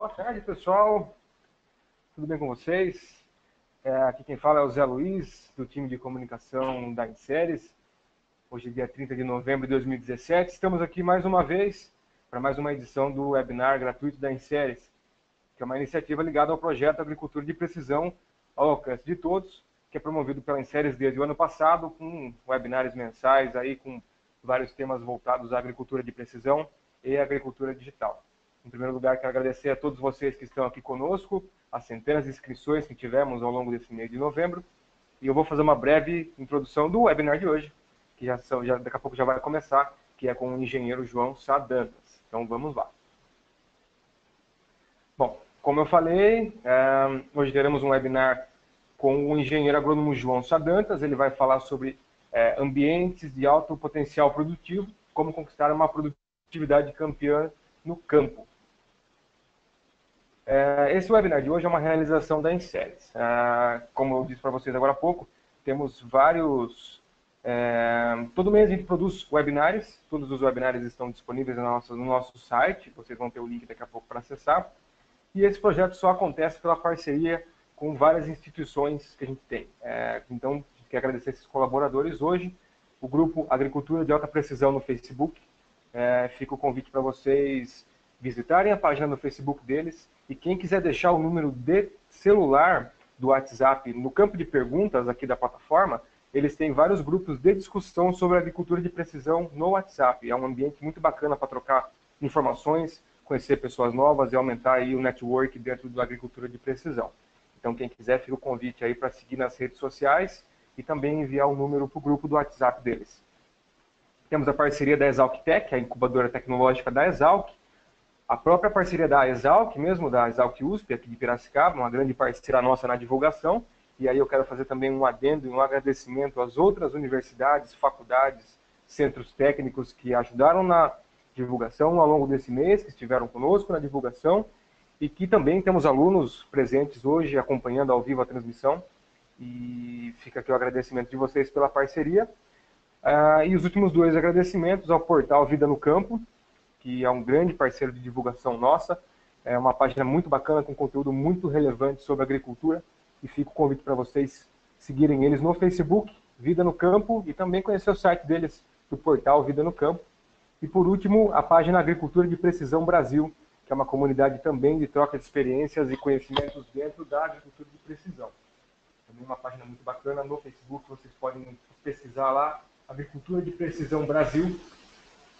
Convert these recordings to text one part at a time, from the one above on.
Boa tarde, pessoal. Tudo bem com vocês? Aqui quem fala é o Zé Luiz, do time de comunicação da Inseres. Hoje é dia 30 de novembro de 2017. Estamos aqui mais uma vez para mais uma edição do webinar gratuito da Inseres, que é uma iniciativa ligada ao projeto Agricultura de Precisão ao alcance de todos, que é promovido pela Inseres desde o ano passado, com webinários mensais, aí, com vários temas voltados à agricultura de precisão e agricultura digital. Em primeiro lugar, quero agradecer a todos vocês que estão aqui conosco, as centenas de inscrições que tivemos ao longo desse mês de novembro. E eu vou fazer uma breve introdução do webinar de hoje, que daqui a pouco já vai começar, que é com o engenheiro João Sá Dantas. Então, vamos lá. Bom, como eu falei, hoje teremos um webinar com o engenheiro agrônomo João Sá Dantas. Ele vai falar sobre ambientes de alto potencial produtivo, como conquistar uma produtividade campeã no campo. Esse webinar de hoje é uma realização da Inseres. Como eu disse para vocês agora há pouco, temos vários... todo mês a gente produz webinários, todos os webinários estão disponíveis no nosso site, vocês vão ter o link daqui a pouco para acessar. E esse projeto só acontece pela parceria com várias instituições que a gente tem. Então, quero agradecer esses colaboradores hoje, o grupo Agricultura de Alta Precisão no Facebook. Fica o convite para vocês visitarem a página no Facebook deles, e quem quiser deixar o número de celular do WhatsApp no campo de perguntas aqui da plataforma, eles têm vários grupos de discussão sobre agricultura de precisão no WhatsApp. É um ambiente muito bacana para trocar informações, conhecer pessoas novas e aumentar aí o network dentro da agricultura de precisão. Então, quem quiser, fica o convite aí para seguir nas redes sociais e também enviar o número para o grupo do WhatsApp deles. Temos a parceria da ExalcTech, a incubadora tecnológica da Exalc, a própria parceria da Exalc mesmo, da Exalc USP, aqui de Piracicaba, uma grande parceira nossa na divulgação. E aí eu quero fazer também um adendo e um agradecimento às outras universidades, faculdades, centros técnicos que ajudaram na divulgação ao longo desse mês, que estiveram conosco na divulgação, e que também temos alunos presentes hoje acompanhando ao vivo a transmissão. E fica aqui o agradecimento de vocês pela parceria. E os últimos dois agradecimentos ao portal Vida no Campo, que é um grande parceiro de divulgação nossa. É uma página muito bacana, com conteúdo muito relevante sobre agricultura. E fica o convite para vocês seguirem eles no Facebook, Vida no Campo, e também conhecer o site deles, do portal Vida no Campo. E por último, a página Agricultura de Precisão Brasil, que é uma comunidade também de troca de experiências e conhecimentos dentro da agricultura de precisão. Também uma página muito bacana no Facebook, vocês podem pesquisar lá, Agricultura de Precisão Brasil,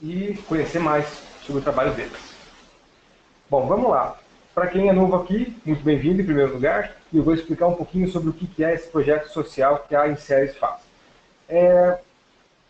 e conhecer mais sobre o trabalho deles. Bom, vamos lá. Para quem é novo aqui, muito bem-vindo em primeiro lugar, e eu vou explicar um pouquinho sobre o que é esse projeto social que a Inseres faz.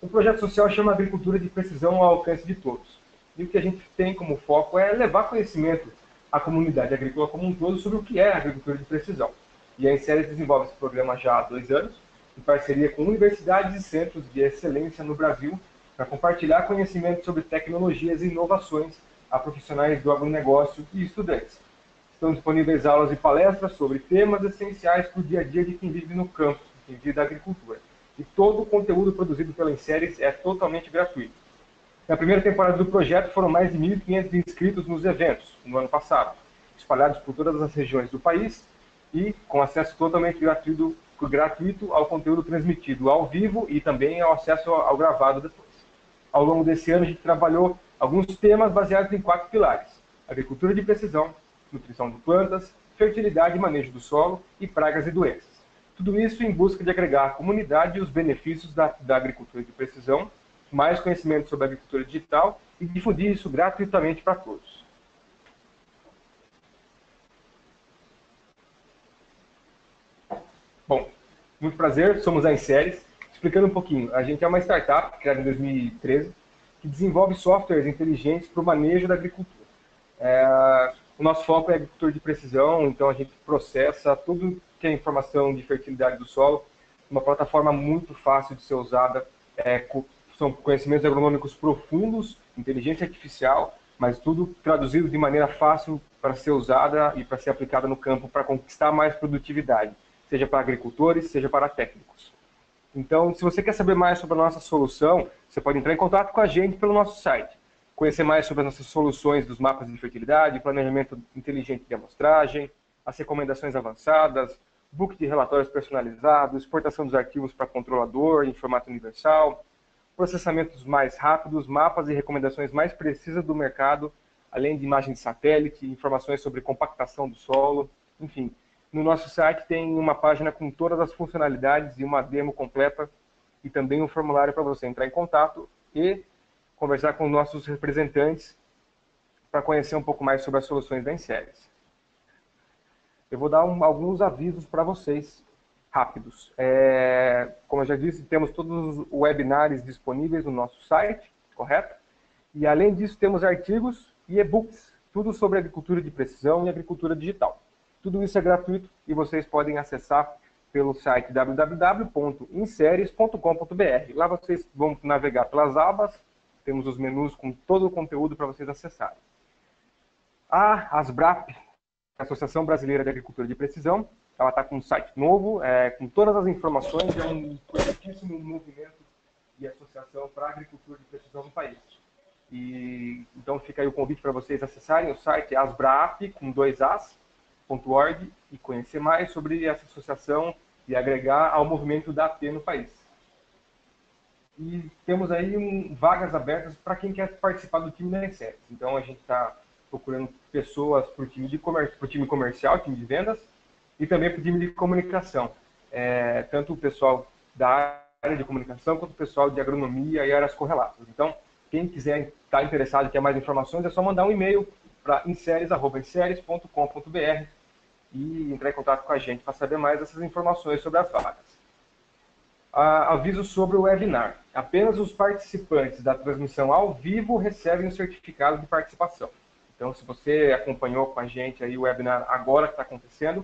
O projeto social chama Agricultura de Precisão ao alcance de todos. E o que a gente tem como foco é levar conhecimento à comunidade agrícola como um todo sobre o que é a agricultura de precisão. E a Inseres desenvolve esse programa já há 2 anos, em parceria com universidades e centros de excelência no Brasil, para compartilhar conhecimento sobre tecnologias e inovações a profissionais do agronegócio e estudantes. Estão disponíveis aulas e palestras sobre temas essenciais para o dia a dia de quem vive no campo, quem vive da agricultura. E todo o conteúdo produzido pela Inseres é totalmente gratuito. Na primeira temporada do projeto foram mais de 1.500 inscritos nos eventos, no ano passado, espalhados por todas as regiões do país e com acesso totalmente gratuito ao conteúdo transmitido ao vivo e também ao acesso ao gravado depois. Ao longo desse ano, a gente trabalhou alguns temas baseados em 4 pilares: agricultura de precisão, nutrição de plantas, fertilidade e manejo do solo e pragas e doenças. Tudo isso em busca de agregar à comunidade os benefícios da agricultura de precisão, mais conhecimento sobre a agricultura digital e difundir isso gratuitamente para todos. Bom, muito prazer, somos a Inseres. Explicando um pouquinho, a gente é uma startup criada em 2013 que desenvolve softwares inteligentes para o manejo da agricultura. O nosso foco é agricultura de precisão, então a gente processa tudo que é informação de fertilidade do solo, uma plataforma muito fácil de ser usada, são conhecimentos agronômicos profundos, inteligência artificial, mas tudo traduzido de maneira fácil para ser usada e para ser aplicada no campo para conquistar mais produtividade, seja para agricultores, seja para técnicos. Então, se você quer saber mais sobre a nossa solução, você pode entrar em contato com a gente pelo nosso site, conhecer mais sobre as nossas soluções dos mapas de fertilidade, planejamento inteligente de amostragem, as recomendações avançadas, book de relatórios personalizados, exportação dos arquivos para controlador em formato universal, processamentos mais rápidos, mapas e recomendações mais precisas do mercado, além de imagens de satélite, informações sobre compactação do solo, enfim. No nosso site tem uma página com todas as funcionalidades e uma demo completa e também um formulário para você entrar em contato e conversar com nossos representantes para conhecer um pouco mais sobre as soluções da Inseres. Eu vou dar alguns avisos para vocês, rápidos. Como eu já disse, temos todos os webinars disponíveis no nosso site, correto? E além disso, temos artigos e e-books, tudo sobre agricultura de precisão e agricultura digital. Tudo isso é gratuito e vocês podem acessar pelo site www.inseres.com.br. Lá vocês vão navegar pelas abas, temos os menus com todo o conteúdo para vocês acessarem. A ASBRAP, Associação Brasileira de Agricultura de Precisão, ela está com um site novo, com todas as informações, é um importantíssimo movimento e associação para a agricultura de precisão no país. E, então fica aí o convite para vocês acessarem o site asbrap, com 2as.org, e conhecer mais sobre essa associação e agregar ao movimento da AT no país. E temos aí vagas abertas para quem quer participar do time da Inseres. Então a gente está procurando pessoas para o time comercial, time de vendas, e também para o time de comunicação. Tanto o pessoal da área de comunicação, quanto o pessoal de agronomia e áreas correlatas. Então, quem quiser estar interessado e quer mais informações, é só mandar um e-mail para inseres@inseres.com.br e entrar em contato com a gente para saber mais essas informações sobre as vagas. Aviso sobre o webinar. Apenas os participantes da transmissão ao vivo recebem o certificado de participação. Então, se você acompanhou com a gente aí o webinar agora que está acontecendo,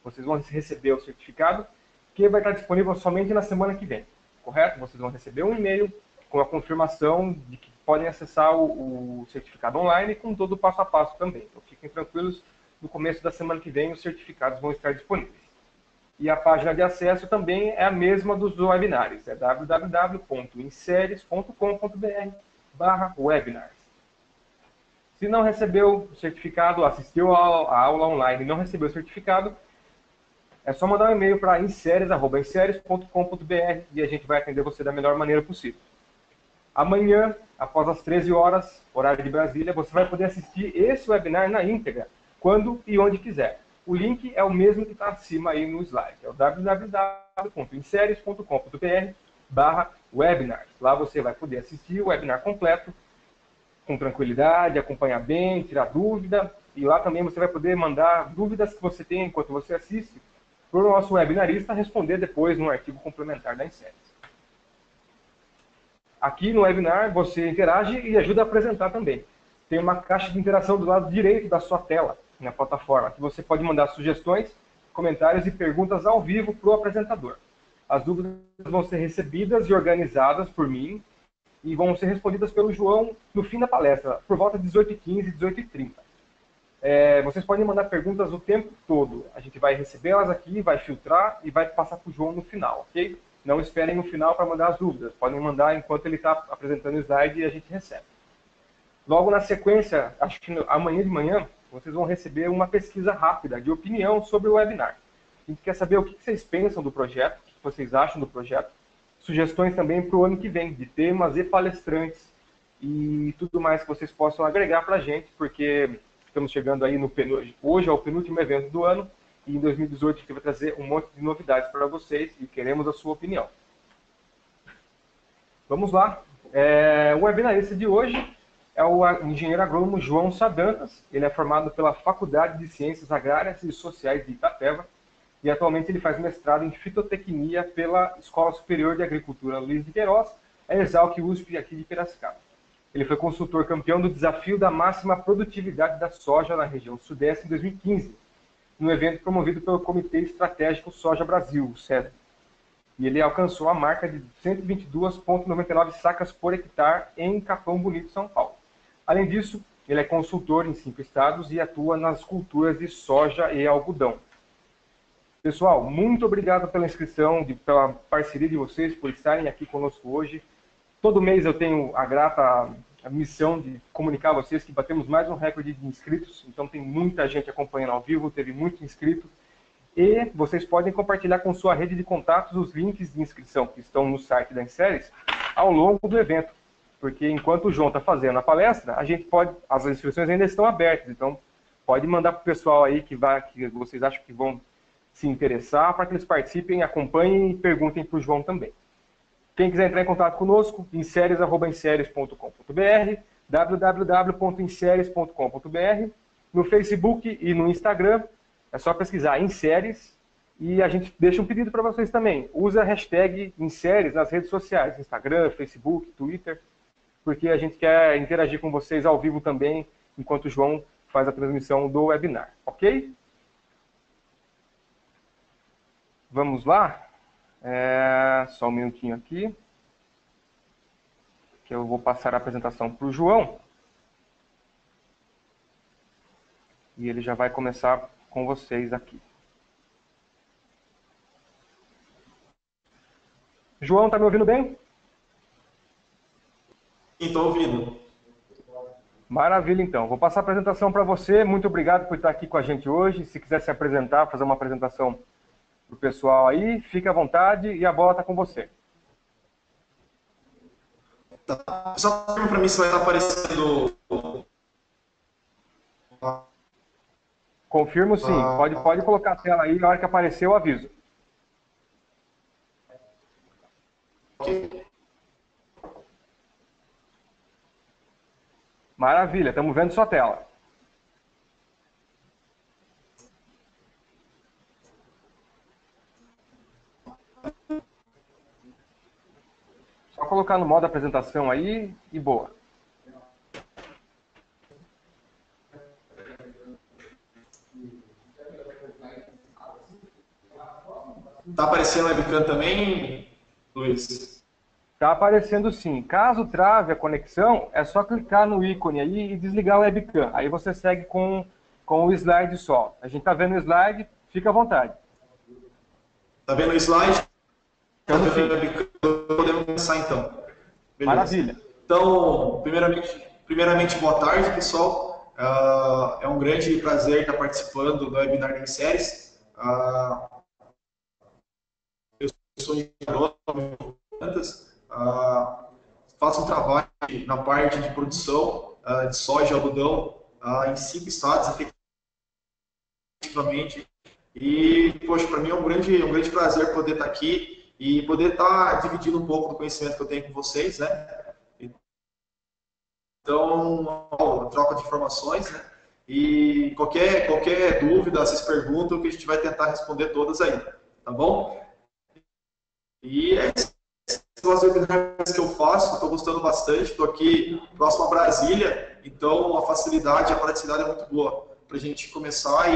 vocês vão receber o certificado, que vai estar disponível somente na semana que vem, correto? Vocês vão receber um e-mail com a confirmação de que podem acessar o certificado online com todo o passo a passo também. Então, fiquem tranquilos, no começo da semana que vem os certificados vão estar disponíveis. E a página de acesso também é a mesma dos webinars, é www.inseres.com.br/webinars. Se não recebeu o certificado, assistiu à aula online e não recebeu o certificado, é só mandar um e-mail para inseres@inseres.com.br e a gente vai atender você da melhor maneira possível. Amanhã, após as 13 horas, horário de Brasília, você vai poder assistir esse webinar na íntegra, quando e onde quiser. O link é o mesmo que está acima aí no slide, é o www.inseres.com.br/webinars. Lá você vai poder assistir o webinar completo, com tranquilidade, acompanhar bem, tirar dúvida, e lá também você vai poder mandar dúvidas que você tem enquanto você assiste, para o nosso webinarista responder depois no artigo complementar da Inseres. Aqui no webinar você interage e ajuda a apresentar também. Tem uma caixa de interação do lado direito da sua tela, na plataforma, que você pode mandar sugestões, comentários e perguntas ao vivo para o apresentador. As dúvidas vão ser recebidas e organizadas por mim e vão ser respondidas pelo João no fim da palestra, por volta de 18h15, 18h30. Vocês podem mandar perguntas o tempo todo. A gente vai recebê-las aqui, vai filtrar e vai passar para o João no final, ok? Não esperem no final para mandar as dúvidas. Podem mandar enquanto ele está apresentando o slide e a gente recebe. Logo na sequência, acho que amanhã de manhã, vocês vão receber uma pesquisa rápida de opinião sobre o webinar. A gente quer saber o que vocês pensam do projeto, o que vocês acham do projeto. Sugestões também para o ano que vem, de temas e palestrantes e tudo mais que vocês possam agregar para a gente, porque estamos chegando aí hoje é o penúltimo evento do ano e em 2018 a gente vai trazer um monte de novidades para vocês e queremos a sua opinião. Vamos lá. O webinarista de hoje é o engenheiro agrônomo João Sadantas. Ele é formado pela Faculdade de Ciências Agrárias e Sociais de Itapeva e atualmente ele faz mestrado em fitotecnia pela Escola Superior de Agricultura Luiz de Queiroz, a Exalc USP aqui de Piracicaba. Ele foi consultor campeão do Desafio da Máxima Produtividade da Soja na região Sudeste em 2015, no evento promovido pelo Comitê Estratégico Soja Brasil, o CESB. E ele alcançou a marca de 122,99 sacas por hectare em Capão Bonito, São Paulo. Além disso, ele é consultor em 5 estados e atua nas culturas de soja e algodão. Pessoal, muito obrigado pela inscrição, pela parceria de vocês, por estarem aqui conosco hoje. Todo mês eu tenho a grata a missão de comunicar a vocês que batemos mais um recorde de inscritos, então tem muita gente acompanhando ao vivo, teve muito inscrito, e vocês podem compartilhar com sua rede de contatos os links de inscrição que estão no site da Inseres ao longo do evento, porque enquanto o João está fazendo a palestra, a gente pode, as inscrições ainda estão abertas, então pode mandar para o pessoal aí que vocês acham que vão se interessar, para que eles participem, acompanhem e perguntem para o João também. Quem quiser entrar em contato conosco, inseres@inseres.com.br, www.inseres.com.br, no Facebook e no Instagram, é só pesquisar Inseres, e a gente deixa um pedido para vocês também. Usa a hashtag Inseres nas redes sociais, Instagram, Facebook, Twitter, porque a gente quer interagir com vocês ao vivo também, enquanto o João faz a transmissão do webinar, ok? Vamos lá? Só um minutinho aqui, que eu vou passar a apresentação para o João. E ele já vai começar com vocês aqui. João, tá me ouvindo bem? Sim, estou ouvindo. Maravilha, então. Vou passar a apresentação para você. Muito obrigado por estar aqui com a gente hoje. Se quiser se apresentar, fazer uma apresentação para o pessoal aí, fique à vontade e a bola está com você. Tá. Só para mim se vai estar aparecendo. Confirmo sim. Pode colocar a tela aí, na hora que aparecer eu aviso. Ok. Maravilha, estamos vendo sua tela. Só colocar no modo apresentação aí e boa. Tá aparecendo a webcam também, Luiz? Está aparecendo sim. Caso trave a conexão, é só clicar no ícone aí e desligar a webcam. Aí você segue com o slide só. A gente está vendo o slide, fica à vontade. Tá vendo o slide? Tá Então, vendo a webcam? Podemos começar então. Beleza. Maravilha. Então, primeiramente, boa tarde, pessoal. É um grande prazer estar participando do webinar da Inseres. Eu sou engenheiro faço um trabalho na parte de produção de soja e algodão em 5 estados, efetivamente. E, poxa, para mim é um grande prazer poder estar aqui e poder estar dividindo um pouco do conhecimento que eu tenho com vocês, né? Então, troca de informações, né? E qualquer dúvida, vocês perguntam que a gente vai tentar responder todas aí, tá bom? E são as webinars que eu faço, estou gostando bastante, estou aqui próximo a Brasília, então a facilidade, a praticidade é muito boa para a gente começar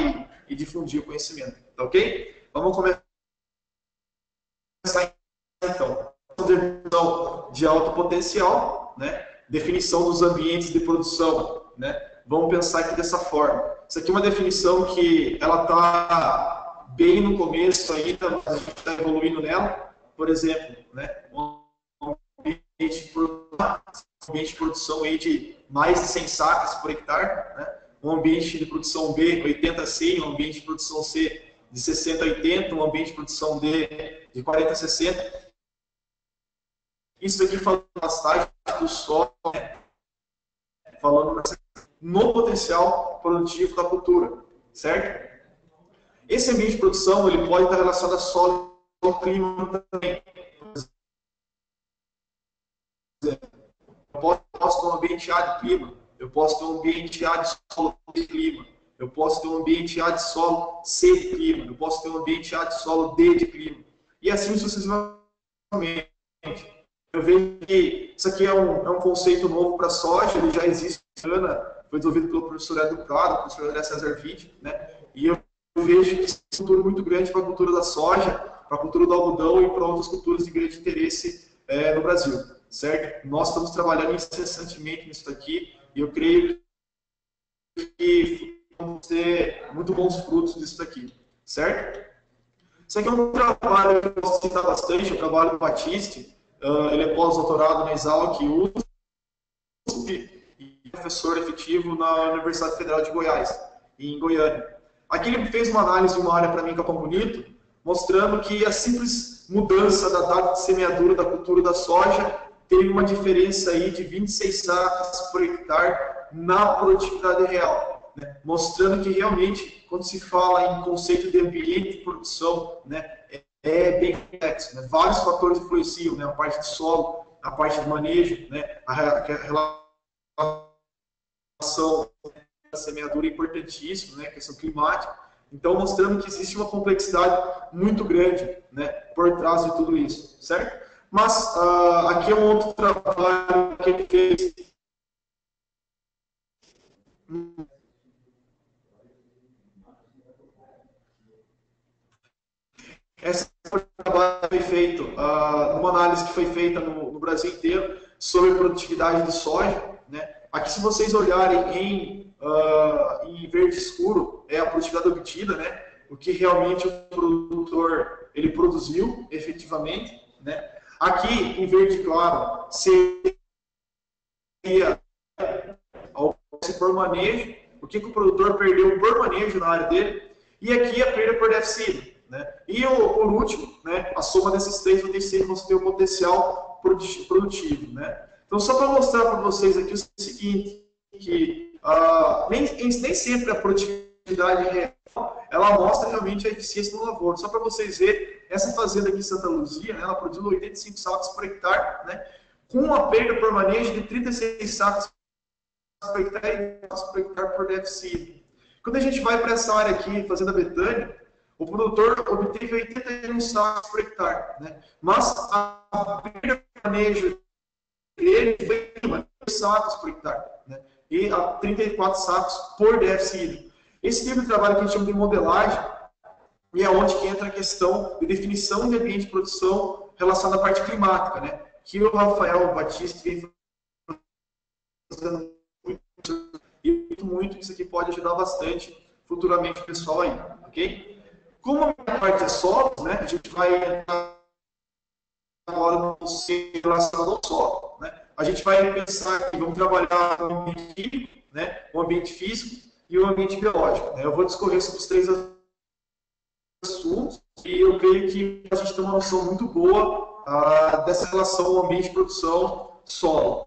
e difundir o conhecimento, tá ok? Vamos começar então. Definição de alto potencial, né? Definição dos ambientes de produção, né? Vamos pensar aqui dessa forma. Isso aqui é uma definição que ela está bem no começo ainda, mas a gente está evoluindo nela. Por exemplo, né, um ambiente de produção aí de mais de 100 sacas por hectare, né, um ambiente de produção B 80 a 100, um ambiente de produção C de 60 a 80, um ambiente de produção D de 40 a 60. Isso aqui falando bastante do solo, né, falando no potencial produtivo da cultura, certo? Esse ambiente de produção ele pode estar relacionado a solo o clima também. Eu posso ter um ambiente A de clima, eu posso ter um ambiente A de solo de clima, eu posso ter um ambiente A de solo C de clima, eu posso ter um ambiente A de solo D de clima. E assim sucessivamente. Eu vejo que isso aqui é um conceito novo para a soja, ele já existe, foi desenvolvido pelo professor Edu Prado, professor André César Witt, né? E eu vejo que isso é um futuro muito grande para a cultura da soja, para a cultura do algodão e para outras culturas de grande interesse no Brasil, certo? Nós estamos trabalhando incessantemente nisso daqui e eu creio que vamos ter muito bons frutos disso daqui, certo? Isso aqui é um trabalho que eu posso citar bastante, o trabalho do Batiste, ele é pós-doutorado na Exalc USP, professor efetivo na Universidade Federal de Goiás, em Goiânia. Aqui ele fez uma análise de uma área para mim, Capão Bonito, mostrando que a simples mudança da data de semeadura da cultura da soja teve uma diferença aí de 26 sacas por hectare na produtividade real, né? Mostrando que realmente, quando se fala em conceito de ambiente de produção, né, é bem complexo, né? Vários fatores influenciam, né? A parte de solo, a parte de manejo, né? A relação da semeadura é importantíssima, né? A questão climática. Então, mostrando que existe uma complexidade muito grande, né, por trás de tudo isso, certo? Mas aqui é um outro trabalho que ele fez. Esse trabalho foi feito, uma análise que foi feita no Brasil inteiro sobre a produtividade de soja, né? Aqui, se vocês olharem em verde escuro, é a produtividade obtida, né? O que realmente o produtor ele produziu efetivamente, né? Aqui, em verde claro, seria por manejo, o que o produtor perdeu por manejo na área dele, e aqui a perda por déficit, né? E por último, né, a soma desses três vai ter o potencial produtivo, né? Então, só para mostrar para vocês aqui o seguinte, que nem sempre a produtividade real, ela mostra realmente a eficiência do lavoura. Só para vocês verem, essa fazenda aqui em Santa Luzia, né, ela produziu 85 sacos por hectare, né, com uma perda por manejo de 36 sacos por hectare por déficit. Quando a gente vai para essa área aqui, Fazenda Betânia, o produtor obteve 81 sacos por hectare, né, mas a perda por manejo dele foi 2 sacos por hectare, né, e a 34 sacos por déficit. Esse tipo de trabalho que a gente chama de modelagem, e é onde que entra a questão de definição de ambiente de produção relacionada à parte climática, né? Que o Rafael Batista vem fazendo muito, que isso aqui pode ajudar bastante futuramente o pessoal aí, ok? Como a minha parte é solo, né? A gente vai entrar agora no conceito relacionado ao solo, né? A gente vai pensar que vamos trabalhar no ambiente químico, né? O ambiente físico e o ambiente biológico, né? Eu vou discorrer sobre os três assuntos e eu creio que a gente tem uma noção muito boa dessa relação ao ambiente de produção solo.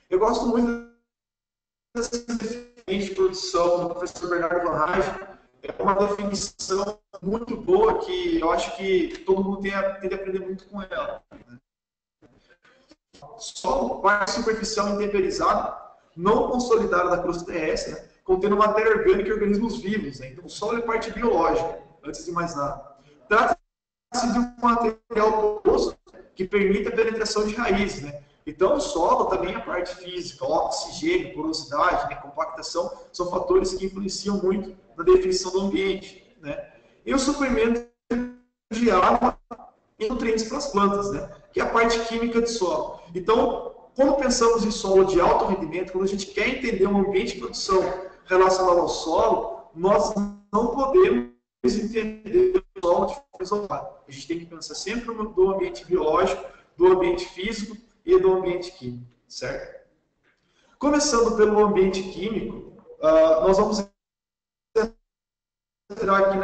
Eu gosto muito dessa definição de produção do professor Bernardo Van Rijn. É uma definição muito boa que eu acho que todo mundo tem de aprender muito com ela. Solo, parte superficial intemperizada, não consolidada da crosta terrestre, né, contendo matéria orgânica e organismos vivos. Né? Então, o solo é parte biológica, antes de mais nada. Trata-se de um material poroso que permite a penetração de raízes. Né? Então, o solo também é a parte física, oxigênio, porosidade, né, compactação, são fatores que influenciam muito na definição do ambiente. Né? E o suprimento de água e nutrientes para as plantas, né? Que é a parte química de solo. Então, quando pensamos em solo de alto rendimento, quando a gente quer entender um ambiente de produção relacionado ao solo, nós não podemos entender o solo de forma isolada. A gente tem que pensar sempre do ambiente biológico, do ambiente físico e do ambiente químico, certo? Começando pelo ambiente químico, nós vamos entrar aqui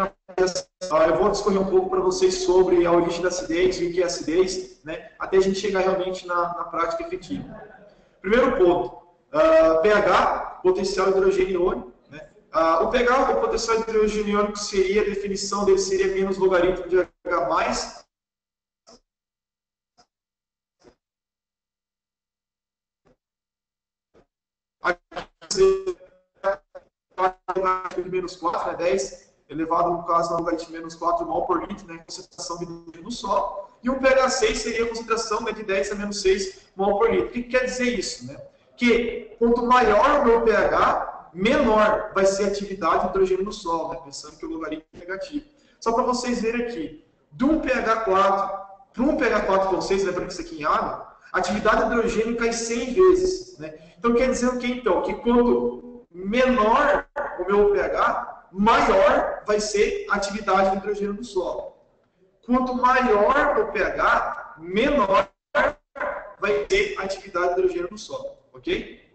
eu vou discorrer um pouco para vocês sobre a origem da acidez e o que é acidez, né, até a gente chegar realmente na prática efetiva. Primeiro ponto, pH, potencial hidrogênio iônico. Né? O pH, o potencial hidrogênio iônico, seria a definição dele, seria menos logaritmo de H+, menos 4, né, 10, elevado no caso da logaritmo menos 4 mol por litro, né, concentração de hidrogênio no solo, e o pH 6 seria a concentração, né, de 10 a menos 6 mol por litro. O que quer dizer isso? Né? Que quanto maior o meu pH, menor vai ser a atividade de hidrogênio no solo, né, pensando que o logaritmo é negativo. Só para vocês verem aqui, de um pH 4 para um pH 4,6, lembrando que isso aqui em água, a atividade de hidrogênio cai 100 vezes. Né? Então quer dizer o que então? Que quando menor o meu pH, maior vai ser a atividade de hidrogênio no solo. Quanto maior o pH, menor vai ser a atividade de hidrogênio no solo. Ok?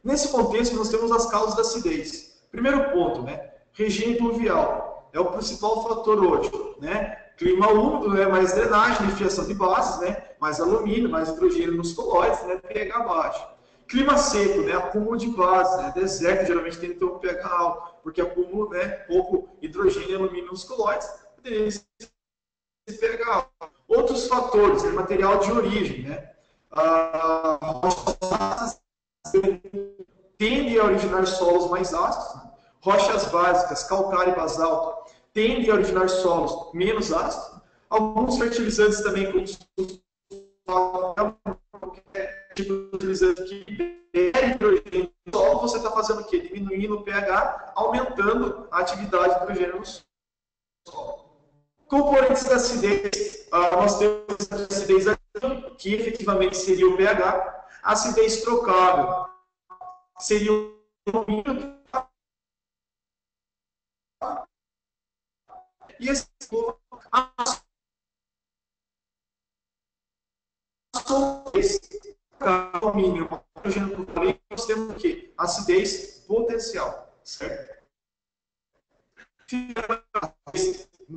Nesse contexto, nós temos as causas da acidez. Primeiro ponto, né? Regime pluvial. É o principal fator hoje, né? Clima úmido, né? Mais drenagem, fiação de bases, né? Mais alumínio, mais hidrogênio nos colóides, né? pH baixo. Clima seco, né? Acúmulo de bases, né? Deserto geralmente tem que ter um pH alto, porque acúmulo, né? Pouco hidrogênio e alumínio nos colóides, tem esse pH alto. Outros fatores, né? Material de origem, né? Tendem a originar solos mais ácidos, né? Rochas básicas, calcário e basalto, tendem a originar solos menos ácidos. Alguns fertilizantes também, como tipo de fertilizante que é hidrogênio no solo, você está fazendo o quê? Diminuindo o pH, aumentando a atividade do hidrogênio no solo. Componentes da acidez, nós temos a acidez ativa, que efetivamente seria o pH, a acidez trocável seria o e esse alumínio, nós temos o quê? Acidez potencial, certo?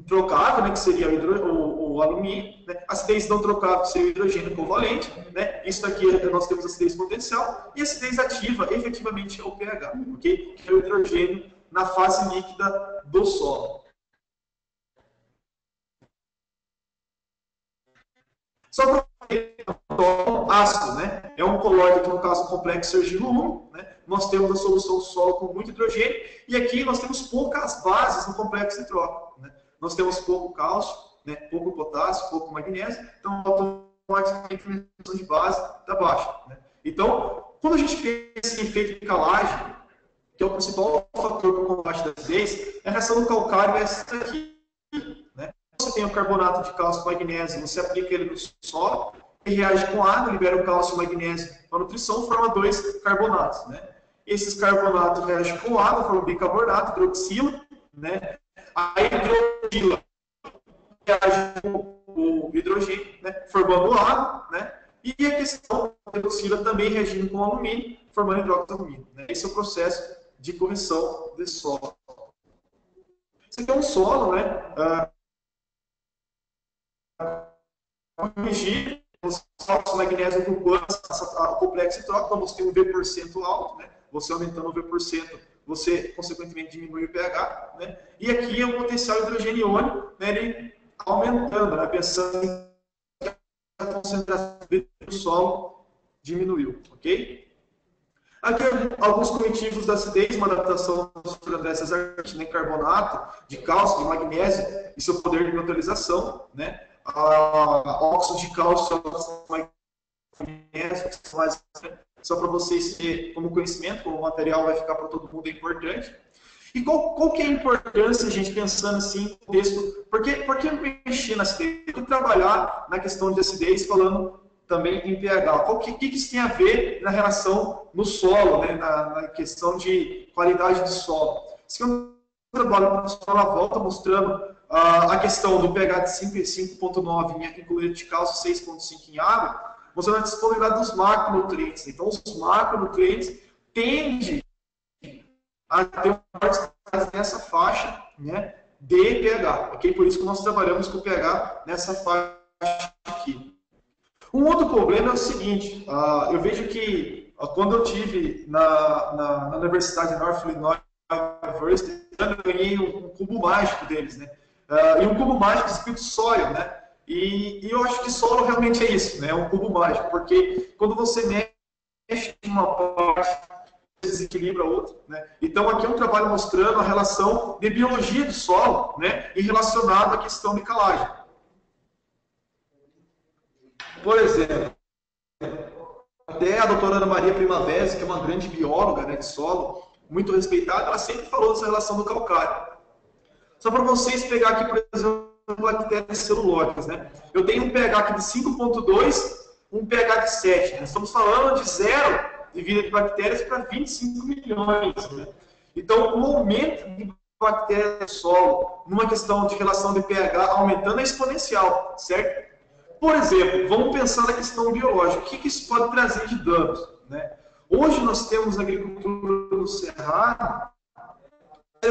Trocável, né, que seria o alumínio, né? Acidez não trocável, que seria o hidrogênio covalente, né? Isso aqui nós temos acidez potencial, e acidez ativa, efetivamente, é o pH, ok? Que é o hidrogênio na fase líquida do solo. Só para ácido, né? É um colóide que no caso complexo argilo 1, né? Nós temos a solução solo com muito hidrogênio, e aqui nós temos poucas bases no complexo de troca, né? Nós temos pouco cálcio, né? Pouco potássio, pouco magnésio, então automaticamente a dimensão de base está baixa, né? Então, quando a gente pensa em efeito de calagem, que é o principal fator para o combate da acidez, é a reação do calcário essa aqui, né? Você tem o carbonato de cálcio e magnésio, você aplica ele no solo, ele reage com água, libera o cálcio e o magnésio para a nutrição, forma 2 carbonatos, né? Esses carbonatos reagem com água, formam bicarbonato, hidroxila, né? A hidroxila reage com o hidrogênio, né? Formando água, né? E a questão da hidroxila também reagindo com alumínio, formando hidróxido de alumínio, né? Esse é o processo de correção de solo. Esse aqui é um solo, né? Corrigir os cálcio magnésio ocupando o complexo de troca, quando você tem um V% alto, né? Você aumentando o V%, você consequentemente diminui o pH, né? E aqui é o potencial hidrogênio iônico, né? Ele aumentando, né? Pensando em a concentração do solo diminuiu, ok? Aqui alguns corretivos da acidez, uma adaptação dessas em carbonato, de cálcio, de magnésio e seu poder de neutralização, né? Óxido de cálcio, magnésio, só para vocês terem como conhecimento, como o material vai ficar para todo mundo, é importante. E qual que é a importância, gente, pensando assim, no texto? Por que mexer na acidez? Por que trabalhar na questão de acidez, falando também em pH? O que isso tem a ver na relação no solo, né? na questão de qualidade do solo? Esse é um trabalho profissional à volta mostrando a questão do pH de 5,9 em cloreto de cálcio, 6,5 em água, mostrando a disponibilidade dos macronutrientes. Então, os macronutrientes tendem a ter uma participação nessa faixa, né, de pH. Ok? Por isso que nós trabalhamos com pH nessa faixa aqui. Um outro problema é o seguinte, eu vejo que quando eu tive na Universidade de North Illinois University, eu ganhei um cubo mágico deles, né? E um cubo mágico escrito sólido, né? E eu acho que solo realmente é isso, né? É um cubo mágico, porque quando você mexe em uma parte, desequilibra a outra, né? Então aqui é um trabalho mostrando a relação de biologia do solo, né? E relacionado à questão de calagem. Por exemplo, até a doutora Ana Maria Primavera, que é uma grande bióloga, né, de solo, muito respeitada, ela sempre falou dessa relação do calcário. Só para vocês pegar aqui, por exemplo, bactérias celulóticas, né? Eu tenho um pH aqui de 5,2, um pH de 7. Né? Estamos falando de zero de vida de bactérias para 25 milhões. Né? Então, o aumento de bactérias no solo, numa questão de relação de pH aumentando, é exponencial, certo? Por exemplo, vamos pensar na questão biológica. O que isso pode trazer de danos? Né? Hoje nós temos na agricultura do Cerrado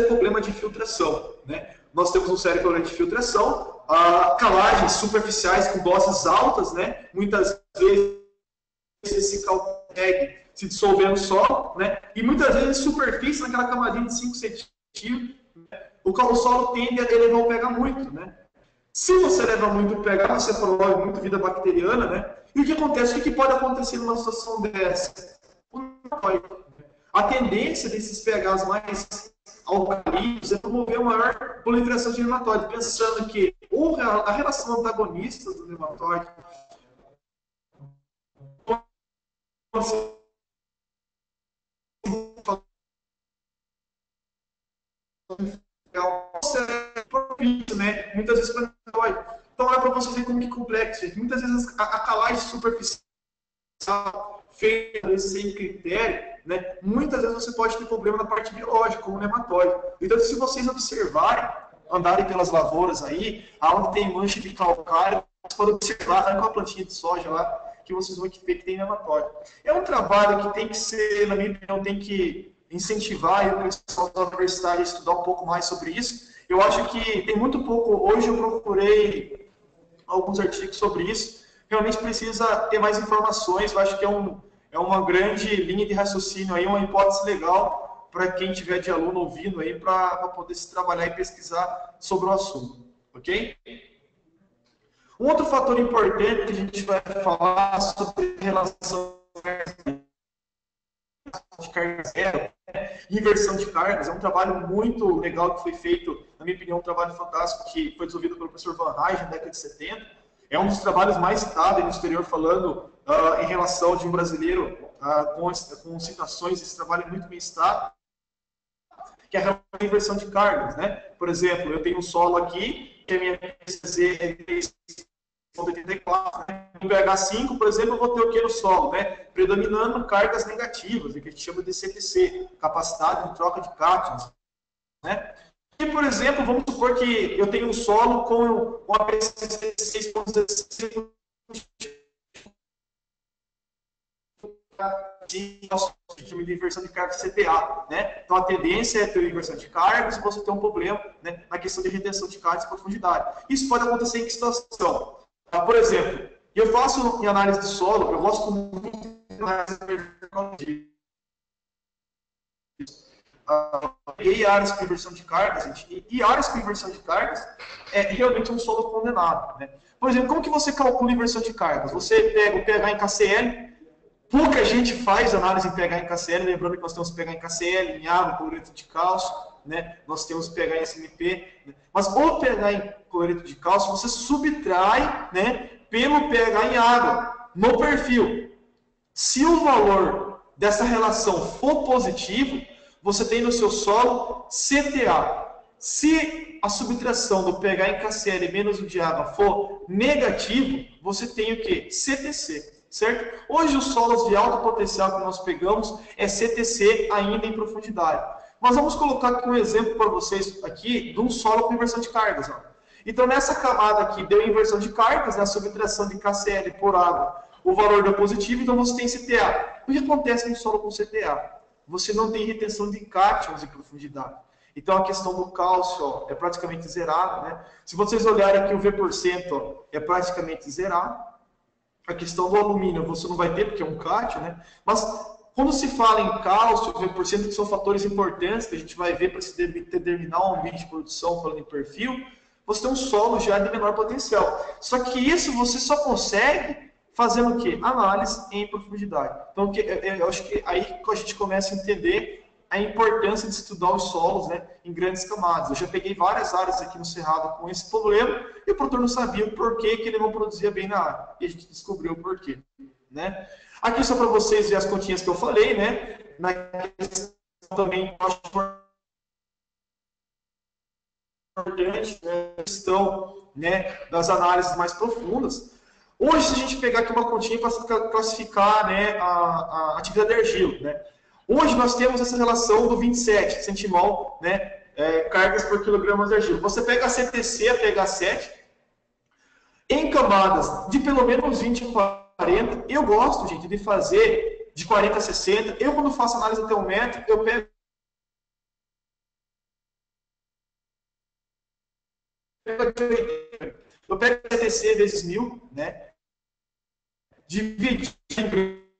problema de filtração, né? Nós temos um sério problema de filtração, calagens superficiais com doses altas, né? Muitas vezes esse calteg se dissolvendo no solo, né? E muitas vezes superfície, naquela camadinha de 5 centímetros, né? O solo tende a elevar o pH muito, né? Se você leva muito pH, você promove muito vida bacteriana, né? E o que acontece? O que pode acontecer numa situação dessa? A tendência desses pHs mais alcalinos é promover uma maior proliferação de nematóide, pensando que a relação antagonista do nematóide né? Muitas vezes então é para você ver como que é complexo. Muitas vezes a calagem superficial feita sem critério, né? Muitas vezes você pode ter problema na parte biológica, como o nematóide. Então, se vocês observarem, andarem pelas lavouras aí, aonde tem mancha de calcário, vocês podem observar, arranca uma plantinha de soja lá, que vocês vão ver que tem nematóide. É um trabalho que tem que ser, na minha opinião, tem que incentivar o pessoal da universidade a estudar um pouco mais sobre isso. Eu acho que tem muito pouco, hoje eu procurei alguns artigos sobre isso, realmente precisa ter mais informações, eu acho que é uma grande linha de raciocínio, aí, uma hipótese legal para quem tiver de aluno ouvindo aí, para poder se trabalhar e pesquisar sobre o assunto, ok? Um outro fator importante que a gente vai falar sobre relação de carga zero, inversão de cargas, é um trabalho muito legal que foi feito, na minha opinião, um trabalho fantástico que foi desenvolvido pelo professor Van Rij na década de 70. É um dos trabalhos mais citados no exterior, falando em relação de um brasileiro com citações, esse trabalho é muito bem citado, que é a inversão de cargas, né? Por exemplo, eu tenho um solo aqui, que a minha PCZ é 3,84, né? No pH 5, por exemplo, eu vou ter o que no solo, né? Predominando cargas negativas, que a gente chama de CTC, capacidade de troca de cátions, né? E, por exemplo, vamos supor que eu tenho um solo com uma PCC 6,16, de inversão de cargas CTA, né? Então a tendência é ter inversão de cargas e você ter um problema, né, na questão de retenção de cargas e profundidade. Isso pode acontecer em que situação? Por exemplo, eu faço em análise de solo, eu gosto muito de análise e áreas com inversão de cargas, gente, e áreas com inversão de cargas é realmente um solo condenado, né? Por exemplo, como que você calcula a inversão de cargas? Você pega o pH em KCl. Pouca gente faz análise em pH em KCl, lembrando que nós temos pH em KCl, em água, cloreto de cálcio, né? Nós temos pH em SNP, né? Mas o pH em cloreto de cálcio você subtrai, né, pelo pH em água, no perfil. Se o valor dessa relação for positivo, você tem no seu solo CTA. Se a subtração do pH em KCl menos o de água for negativo, você tem o quê? CTC. Certo? Hoje os solos de alto potencial que nós pegamos é CTC ainda em profundidade. Mas vamos colocar aqui um exemplo para vocês aqui de um solo com inversão de cargas. Ó. Então nessa camada aqui deu inversão de cargas, a subtração de KCl por água, o valor deu positivo, então você tem CTA. O que acontece no solo com CTA? Você não tem retenção de cátions em profundidade. Então a questão do cálcio ó, é praticamente zerada. Né? Se vocês olharem aqui o V%, ó, é praticamente zerado. A questão do alumínio você não vai ter, porque é um cátion, né? Mas quando se fala em cálcio, V%, que são fatores importantes que a gente vai ver para se determinar um ambiente de produção, falando em perfil, você tem um solo já de menor potencial. Só que isso você só consegue fazendo o quê? Análise em profundidade. Então, eu acho que aí que a gente começa a entender a importância de estudar os solos, né, em grandes camadas. Eu já peguei várias áreas aqui no Cerrado com esse problema e o produtor não sabia o porquê que ele não produzia bem na área. E a gente descobriu o porquê. Né? Aqui só para vocês ver as continhas que eu falei, né? Na questão também, eu acho importante, né, a questão, né, das análises mais profundas. Hoje, se a gente pegar aqui uma continha para classificar, né, a atividade de argila, né? Hoje nós temos essa relação do 27 centimol, né, cargas por quilograma de argila. Você pega a CTC, a pH7, em camadas de pelo menos 20 a 40. Eu gosto, gente, de fazer de 40 a 60. Eu, quando faço análise até 1 metro, eu pego CTC vezes 1000, né? Dividir em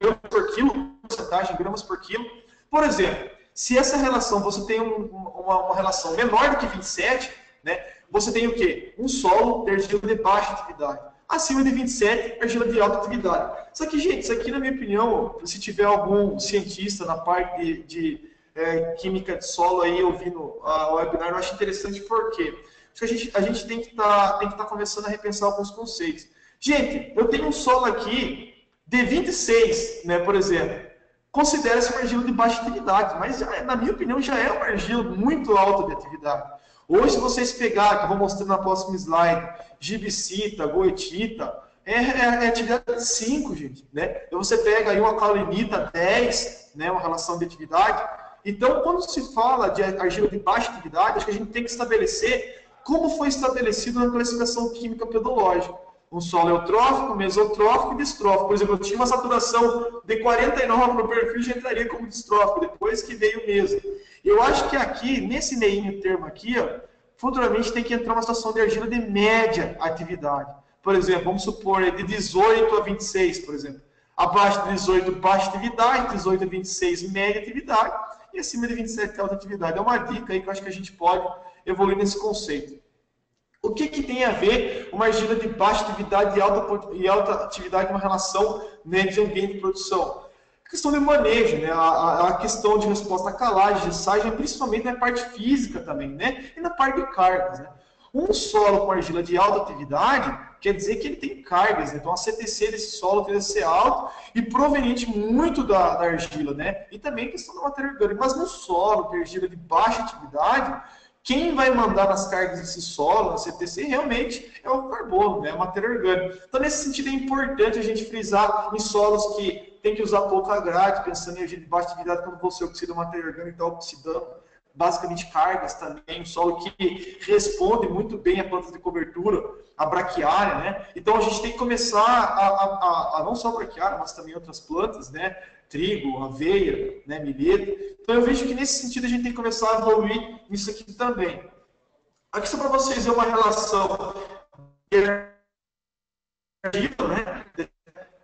gramas por quilo, porcentagem em gramas por quilo. Por exemplo, se essa relação, você tem uma relação menor do que 27, né? Você tem o quê? Um solo de argila de baixa atividade. Acima de 27, argila de alta atividade. Só que, gente, isso aqui, na minha opinião, se tiver algum cientista na parte de química de solo aí ouvindo o webinar, eu acho interessante porque a gente tem que estar começando a repensar alguns conceitos. Gente, eu tenho um solo aqui de 26, né, por exemplo. Considera-se uma argila de baixa atividade, mas na minha opinião já é uma argila muito alta de atividade. Hoje, se vocês pegarem, que eu vou mostrar na próxima slide, gibicita, goetita, é atividade 5, gente. Né? Então você pega aí uma caulinita 10, né, uma relação de atividade. Então, quando se fala de argila de baixa atividade, acho que a gente tem que estabelecer como foi estabelecido na classificação química pedológica. Um solo eutrófico, mesotrófico e distrófico. Por exemplo, eu tinha uma saturação de 49 no perfil, já entraria como distrófico, depois que veio o meso. Eu acho que aqui, nesse meio termo aqui, ó, futuramente tem que entrar uma situação de argila de média atividade. Por exemplo, vamos supor de 18 a 26, por exemplo. Abaixo de 18, baixa atividade, 18 a 26, média atividade, e acima de 27, alta atividade. É uma dica aí que eu acho que a gente pode evoluir nesse conceito. O que tem a ver uma argila de baixa atividade e alta atividade com uma relação, né, de ambiente de produção? A questão de manejo, né, a questão de resposta à calagem, gessagem, principalmente na parte física também, né, e na parte de cargas. Né. Um solo com argila de alta atividade quer dizer que ele tem cargas, né, então a CTC desse solo deve ser alto e proveniente muito da argila, né, e também a questão da matéria orgânica. Mas no solo de argila de baixa atividade, quem vai mandar nas cargas desse solo, na CTC, realmente é o carbono, né? A matéria orgânica. Então, nesse sentido, é importante a gente frisar em solos que tem que usar pouca grade, pensando em energia de baixa atividade, quando você oxida a matéria orgânica, está oxidando basicamente cargas também, um solo que responde muito bem a plantas de cobertura, a braquiária, né? Então, a gente tem que começar a não só a braquiária, mas também outras plantas, né? Trigo, aveia, né, milheto. Então eu vejo que nesse sentido a gente tem que começar a evoluir nisso aqui também. Aqui só para vocês verem uma relação né?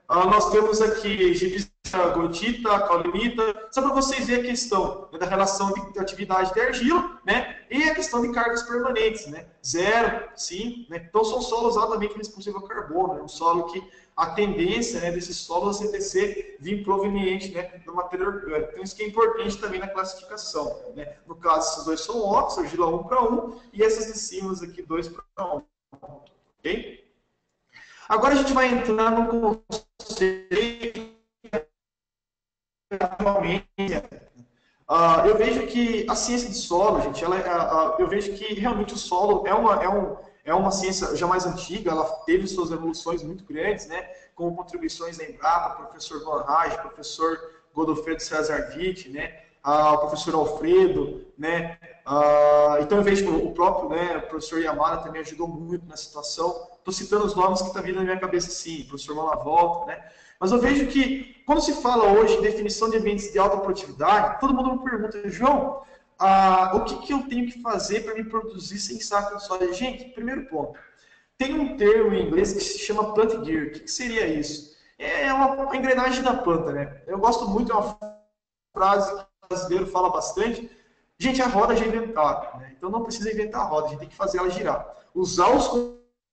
Nós temos aqui gibicita, goetita, caulinita, só para vocês verem a questão, né, da relação de atividade de argila, né, e a questão de cargas permanentes, né, 0, sim, né, então são solos altamente responsivos ao carbono, né, um solo que a tendência, né, desses solos a CTC vir proveniente, né, da matéria orgânica. Então isso que é importante também na classificação, né, no caso esses dois são óxidos, argila 1 para 1, e essas de cima aqui 2 para 1, ok? Agora a gente vai entrar no conceito atualmente. Eu vejo que a ciência de solo, gente, eu vejo que realmente o solo é uma ciência já mais antiga, ela teve suas evoluções muito grandes, né, com contribuições da Embrapa, professor Van Rage, professor Godofredo Cesar Witt, né, o professor Alfredo, né, então eu vejo que o próprio, né, o professor Yamada também ajudou muito na situação. Estou citando os nomes que estão vindo na minha cabeça, sim, o professor Malavolta, né, mas eu vejo que quando se fala hoje de definição de ambientes de alta produtividade, todo mundo me pergunta, João, o que eu tenho que fazer para me produzir sem saco de soja? Gente, primeiro ponto, tem um termo em inglês que se chama plant gear. O que seria isso? É uma engrenagem da planta, né? Eu gosto muito, é uma frase que o brasileiro fala bastante. Gente, a roda já é inventada, né? Então não precisa inventar a roda, a gente tem que fazer ela girar. Usar os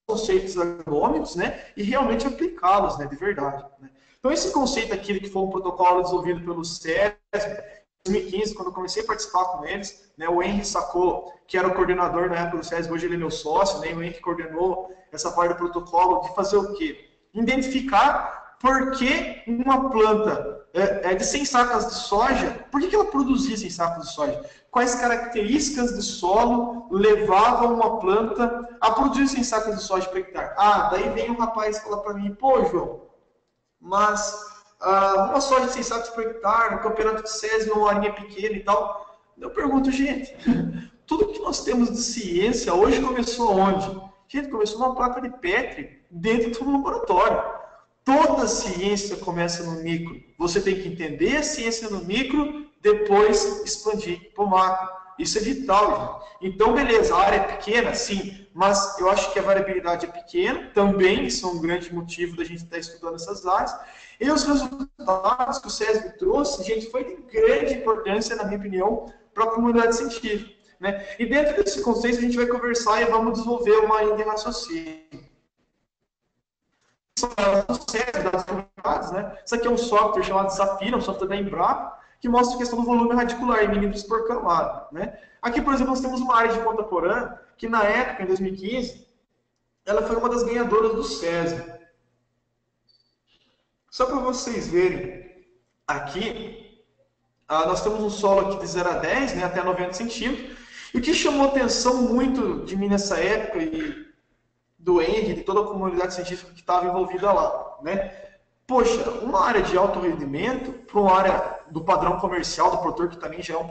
conceitos agronômicos, né? E realmente aplicá-los, né? De verdade, né? Então esse conceito aqui, que foi um protocolo desenvolvido pelo SESB, em 2015, quando eu comecei a participar com eles, né, o Henry Sacou, que era o coordenador na época do SESB, hoje ele é meu sócio, né, o Henry coordenou essa parte do protocolo de fazer o quê? Identificar por que uma planta de 100 sacas de soja, por que ela produzia 100 sacas de soja? Quais características de solo levavam uma planta a produzir 100 sacas de soja por hectare? Daí vem um rapaz falar para mim, pô, João, mas uma soja de 100 sacos por hectare, no campeonato de SESB, uma horinha pequena e tal. Eu pergunto, gente, tudo que nós temos de ciência hoje começou onde? Gente, começou numa placa de Petri dentro do laboratório. Toda ciência começa no micro. Você tem que entender a ciência no micro, depois expandir para o macro. Isso é vital, gente. Então, beleza, a área é pequena, sim, mas eu acho que a variabilidade é pequena, também isso é um grande motivo da gente estar estudando essas áreas. E os resultados que o SESB trouxe, gente, foi de grande importância, na minha opinião, para a comunidade científica, né? E dentro desse conceito, a gente vai conversar e vamos desenvolver uma linha de raciocínio. Né? Isso aqui é um software chamado Zafira, um software da Embrapa, que mostra a questão do volume radicular em milímetros por camada. Né? Aqui, por exemplo, nós temos uma área de Ponta Porã, que na época, em 2015, ela foi uma das ganhadoras do SESB. Só para vocês verem, aqui, nós temos um solo aqui de 0 a 10, né, até 90 centímetros, e o que chamou atenção muito de mim nessa época, e do Henry, de toda a comunidade científica que estava envolvida lá, né? Poxa, uma área de alto rendimento para uma área do padrão comercial do produtor, que também já é uma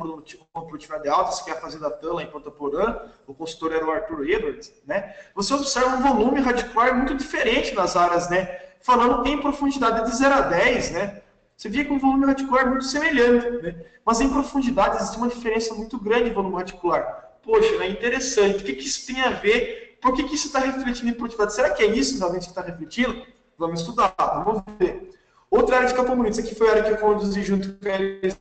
produtividade alta, se quer fazer da TAM lá em Ponta Porã, o consultor era o Arthur Edwards, né? Você observa um volume radicular muito diferente nas áreas, né? Falando em profundidade de 0 a 10, né? Você via que um volume radicular muito semelhante, né? Mas em profundidade existe uma diferença muito grande em volume radicular. Poxa, é interessante. O que isso tem a ver? Por que isso está refletindo em produtividade? Será que é isso realmente que está refletindo? Vamos estudar, vamos ver. Outra área de Campo Bonito, isso aqui foi a área que eu conduzi junto com a Elisa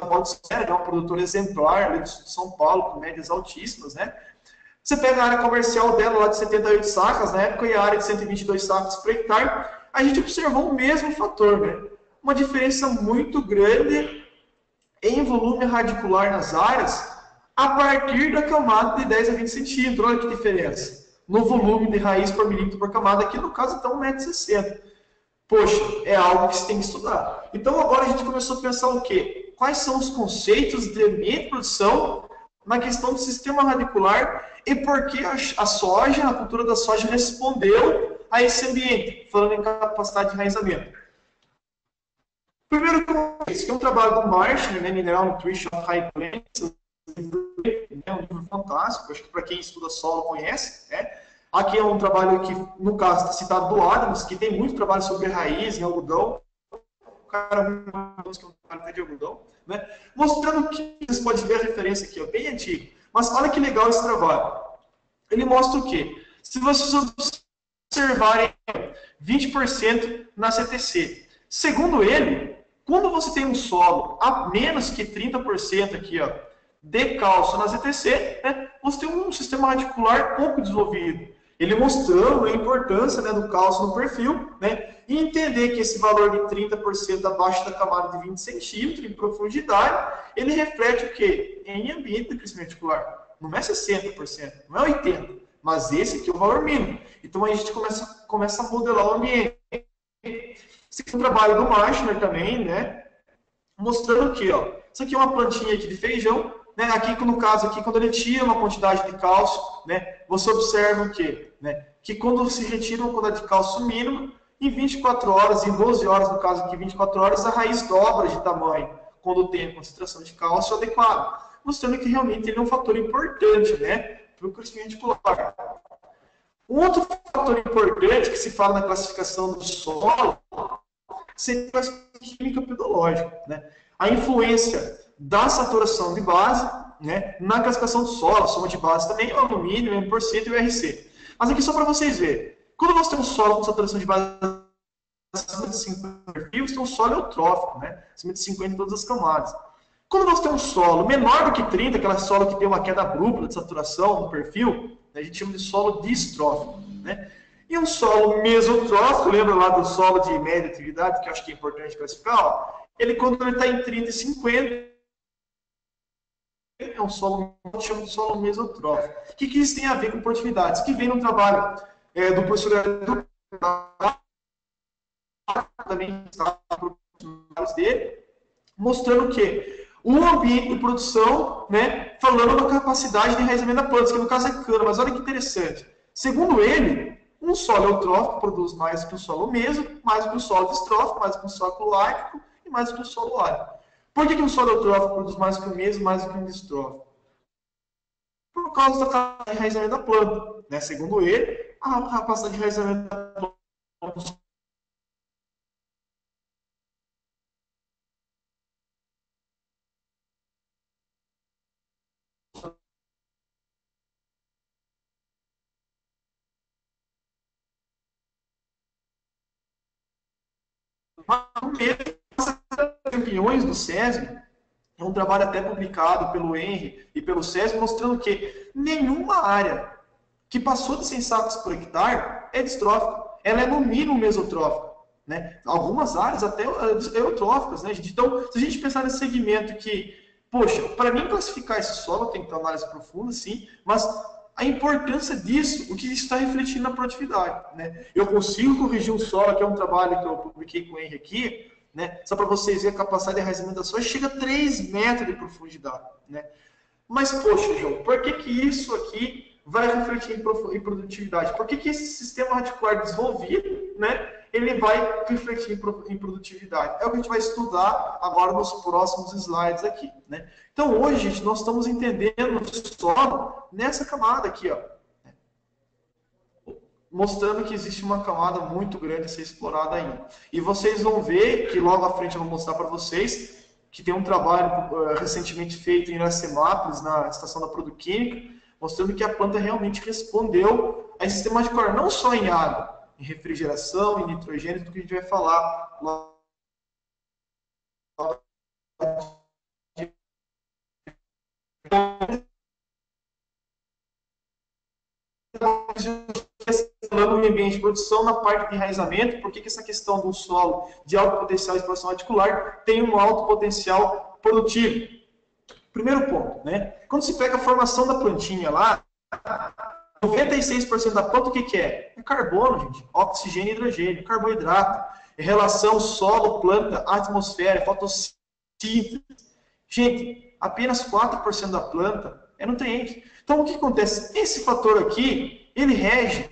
Baldissera, que é uma produtora exemplar ali do sul de São Paulo, com médias altíssimas, né? Você pega a área comercial dela lá de 78 sacas na época e a área de 122 sacas por hectare, a gente observou o mesmo fator, né? Uma diferença muito grande em volume radicular nas áreas a partir da camada de 10 a 20 centímetros. Olha que diferença. No volume de raiz por milímetro por camada, aqui no caso está 1,60 m. Poxa, é algo que você tem que estudar. Então agora a gente começou a pensar o quê? Quais são os conceitos de ambiente de produção na questão do sistema radicular e por que a soja, a cultura da soja respondeu a esse ambiente, falando em capacidade de enraizamento. Primeiro, que é um trabalho do Marshall, né, Mineral Nutrition of High Plants, é um livro fantástico, acho que para quem estuda solo conhece, né? Aqui é um trabalho que, no caso, está citado do Adams, que tem muito trabalho sobre raiz em algodão, o cara que é um trabalho de algodão, né? Mostrando que, você pode ver a referência aqui, ó, bem antigo, mas olha que legal esse trabalho. Ele mostra o quê? Se vocês observarem 20% na CTC, segundo ele, quando você tem um solo a menos que 30% aqui, ó, de cálcio na ZTC, né, você tem um sistema radicular pouco desenvolvido. Ele mostrando a importância, né, do cálcio no perfil, né, e entender que esse valor de 30% abaixo da camada de 20 centímetros em profundidade, ele reflete o quê? Em ambiente de crescimento radicular. Não é 60%, não é 80%, mas esse aqui é o valor mínimo. Então a gente começa a modelar o ambiente. Esse aqui é um trabalho do Marshall também, né, mostrando que, ó, isso aqui é uma plantinha aqui de feijão, né? Aqui, no caso, aqui, quando ele tira uma quantidade de cálcio, né, você observa o quê? Né? Que quando se retira uma quantidade de cálcio mínima, em 24 horas, em 12 horas, no caso aqui, 24 horas, a raiz dobra de tamanho, quando tem a concentração de cálcio adequada, mostrando que realmente ele é um fator importante, né, para o crescimento radicular. Um outro fator importante que se fala na classificação do solo seria a classificação química pedológica, né? A influência da saturação de base, né, na classificação do solo, a soma de base também, o alumínio, o M% e o RC. Mas aqui só para vocês verem, quando nós temos solo com saturação de base acima de 50 perfis, tem um solo eutrófico, né, acima de 50 em todas as camadas. Quando nós temos um solo menor do que 30, aquela solo que tem uma queda abrupta de saturação no perfil, a gente chama de solo distrófico, né? E um solo mesotrófico, lembra lá do solo de média atividade, que eu acho que é importante classificar, ó, ele quando ele está em 30 e 50, é um solo, chama de solo mesotrófico. O que isso tem a ver com produtividades? Que vem no trabalho do professor também dele, mostrando que o ambiente de produção, né, falando da capacidade de enraizamento da planta, que no caso é cana, mas olha que interessante. Segundo ele, um solo eutrófico produz mais que o solo meso, mais que o solo distrófico, mais que o solo cloáquico e mais que o solo árido. Por que um solo eutrófico produz mais que o meso, mais que o distrófico? Por causa da capacidade de enraizamento da planta. Né? Segundo ele, a capacidade de enraizamento da planta Campeões do SESB, é um trabalho até publicado pelo Henry e pelo SESB, mostrando que nenhuma área que passou de 100 sacos por hectare é distrófica. Ela é no mínimo mesotrófica. Né? Algumas áreas até eutróficas. Né, gente? Então, se a gente pensar nesse segmento que, poxa, para mim classificar esse solo tem que ter uma análise profunda, sim, mas a importância disso, o que isso está refletindo na produtividade. Né? Eu consigo corrigir um solo, que é um trabalho que eu publiquei com o Henry aqui, né? Só para vocês verem a capacidade de enraizamento da soja, chega a 3 metros de profundidade. Né? Mas, poxa, João, por que isso aqui vai refletir em produtividade? Por que esse sistema radicular desenvolvido, né, ele vai refletir em produtividade? É o que a gente vai estudar agora nos próximos slides aqui. Né? Então, hoje, gente, nós estamos entendendo o solo nessa camada aqui, ó, mostrando que existe uma camada muito grande a ser explorada ainda. E vocês vão ver que logo à frente eu vou mostrar para vocês que tem um trabalho recentemente feito em Iracemápolis, na estação da Produquímica, mostrando que a planta realmente respondeu a esse sistema de cor, não só em água, em refrigeração, em nitrogênio, tudo que a gente vai falar lá. Falando no ambiente de produção, na parte de enraizamento, por que essa questão do solo de alto potencial de exploração radicular tem um alto potencial produtivo? Primeiro ponto, né? Quando se pega a formação da plantinha lá, 96% da planta o que é? É carbono, gente. Oxigênio e hidrogênio, carboidrato. É relação solo, planta, atmosfera, fotossíntese. Gente, apenas 4% da planta é nutriente. Então, o que acontece? Esse fator aqui, ele rege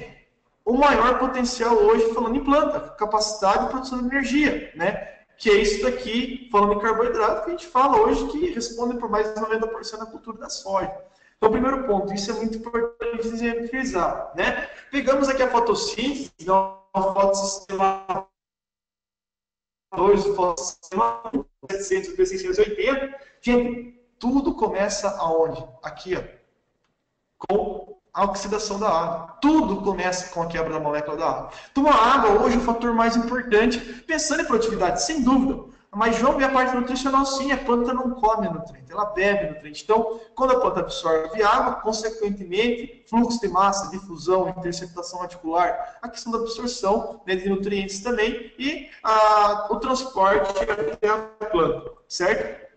o maior potencial hoje, falando em planta, capacidade de produção de energia, né? Que é isso daqui, falando em carboidrato, que a gente fala hoje que responde por mais de 90% da cultura da soja. Então, primeiro ponto, isso é muito importante de frisar, né? Pegamos aqui a fotossíntese, então, o fotossistema 2, o fotossistema 700, o P680. Gente, tudo começa aonde? Aqui, ó, com a oxidação da água. Tudo começa com a quebra da molécula da água. Então, a água hoje é o fator mais importante, pensando em produtividade, sem dúvida. Mas, João, e a parte nutricional, sim, a planta não come nutriente, ela bebe nutriente. Então, quando a planta absorve água, consequentemente, fluxo de massa, difusão, interceptação radicular, a questão da absorção, né, de nutrientes também, e o transporte até a planta, certo?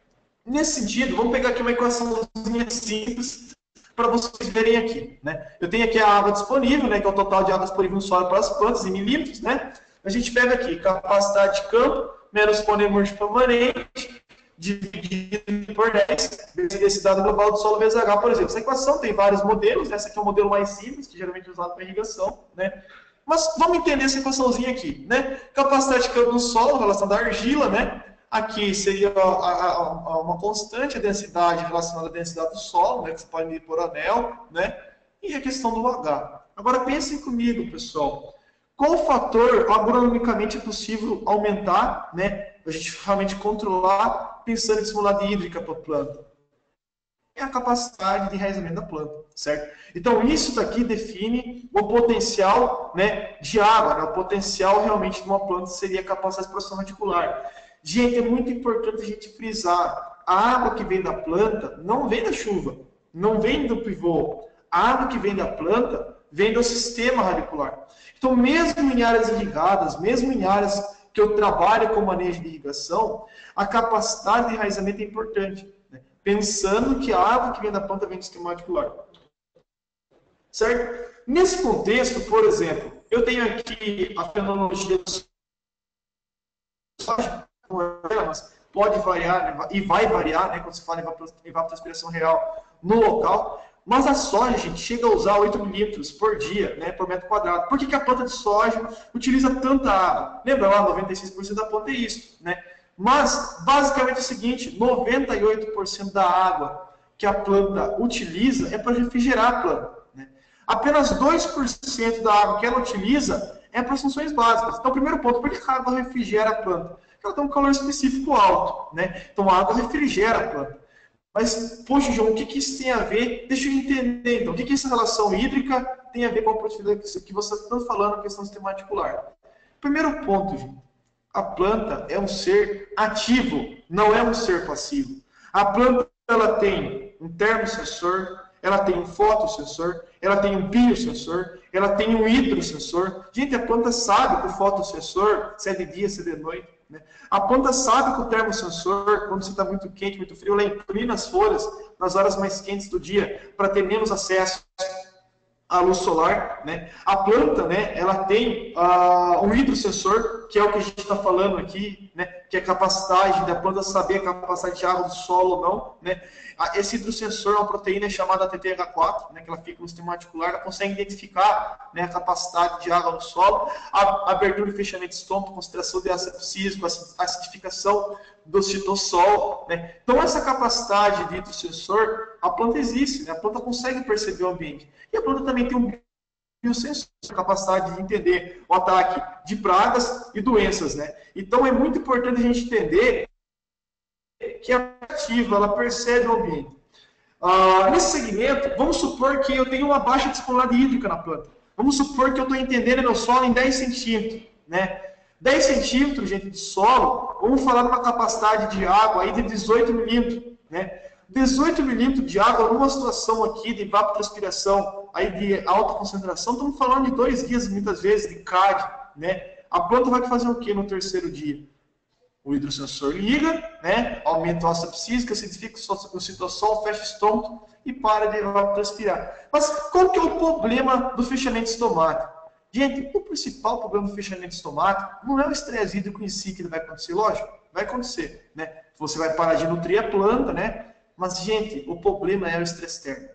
Nesse sentido, vamos pegar aqui uma equaçãozinha simples, para vocês verem aqui, né? Eu tenho aqui a água disponível, né, que é o total de água disponível no solo para as plantas, em milímetros, né? A gente pega aqui capacidade de campo, menos pôr permanente, dividido por 10, esse dado global do solo vezes H, por exemplo. Essa equação tem vários modelos, né? Esse aqui é o modelo mais simples, que geralmente é usado para irrigação, né? Mas vamos entender essa equaçãozinha aqui, né? Capacidade de campo no solo, relação da argila, né? Aqui seria uma constante, a densidade relacionada à densidade do solo, né, que você pode medir por anel, né, e a questão do H. Agora pensem comigo, pessoal, qual fator agronomicamente é possível aumentar, né, a gente realmente controlar, pensando em estimulada hídrica para a planta? É a capacidade de enraizamento da planta, certo? Então, isso daqui define o potencial, né, de água, né, o potencial realmente de uma planta seria a capacidade de produção radicular. Gente, é muito importante a gente frisar, a água que vem da planta não vem da chuva, não vem do pivô. A água que vem da planta vem do sistema radicular. Então, mesmo em áreas irrigadas, mesmo em áreas que eu trabalho com manejo de irrigação, a capacidade de enraizamento é importante, né? Pensando que a água que vem da planta vem do sistema radicular. Certo? Nesse contexto, por exemplo, eu tenho aqui a fenomenologia do soja, mas pode variar, né, e vai variar, né, quando se fala em evapotranspiração real no local, mas a soja, gente, chega a usar 8 milímetros por dia, né, por metro quadrado. Por que a planta de soja utiliza tanta água? Lembra lá, 96% da planta é isso, né? Mas, basicamente é o seguinte, 98% da água que a planta utiliza é para refrigerar a planta, né? Apenas 2% da água que ela utiliza é para funções básicas. Então, primeiro ponto, por que a água refrigera a planta? Porque ela tem um calor específico alto, né? Então, a água refrigera a planta. Mas, poxa, João, o que isso tem a ver? Deixa eu entender, então, o que essa relação hídrica tem a ver com a produtividade que você está falando, a questão sistema radicular? Primeiro ponto, gente, A planta é um ser ativo, não é um ser passivo. A planta ela tem um termosensor, ela tem um fotossensor, ela tem um biosensor, ela tem um hidrossensor. Gente, a planta sabe que o fotossensor, se é de dia, se é de noite. Né? A planta sabe que o termosensor, quando você está muito quente, muito frio, ela inclina as folhas nas horas mais quentes do dia para ter menos acesso à luz solar, né? A planta, né, ela tem um hidrossensor, que é o que a gente está falando aqui, né, que é a capacidade da planta saber a capacidade de água do solo ou não, né? Esse hidrossensor é uma proteína chamada TTH4, né, que ela fica no sistema articular, ela consegue identificar, né, a capacidade de água no solo, a abertura e fechamento de estômago, concentração de ácido físico, a acidificação do citossol, né? Então essa capacidade de hidrossensor, a planta existe, né? A planta consegue perceber o ambiente. E a planta também tem um biosensor, a capacidade de entender o ataque de pragas e doenças, né? Então é muito importante a gente entender que a ativa, ela percebe o ambiente. Nesse segmento, vamos supor que eu tenho uma baixa disponibilidade hídrica na planta. Vamos supor que eu estou entendendo meu solo em 10 centímetros, né? 10 centímetros, gente, de solo, vamos falar de uma capacidade de água aí de 18 milímetros, né? 18 milímetros de água numa situação aqui de evapotranspiração, aí de alta concentração, estamos falando de 2 dias, muitas vezes, de CAD, né? A planta vai fazer o que no terceiro dia? O hidrossensor liga, né? Aumenta o ácido físico, acidifica o citossol, fecha o estômago e para de evapotranspirar. Mas qual que é o problema do fechamento estomático? Gente, o principal problema do fechamento estomático não é o estresse hídrico em si que vai acontecer, lógico, vai acontecer, né? Você vai parar de nutrir a planta, né? Mas, gente, o problema é o estresse térmico.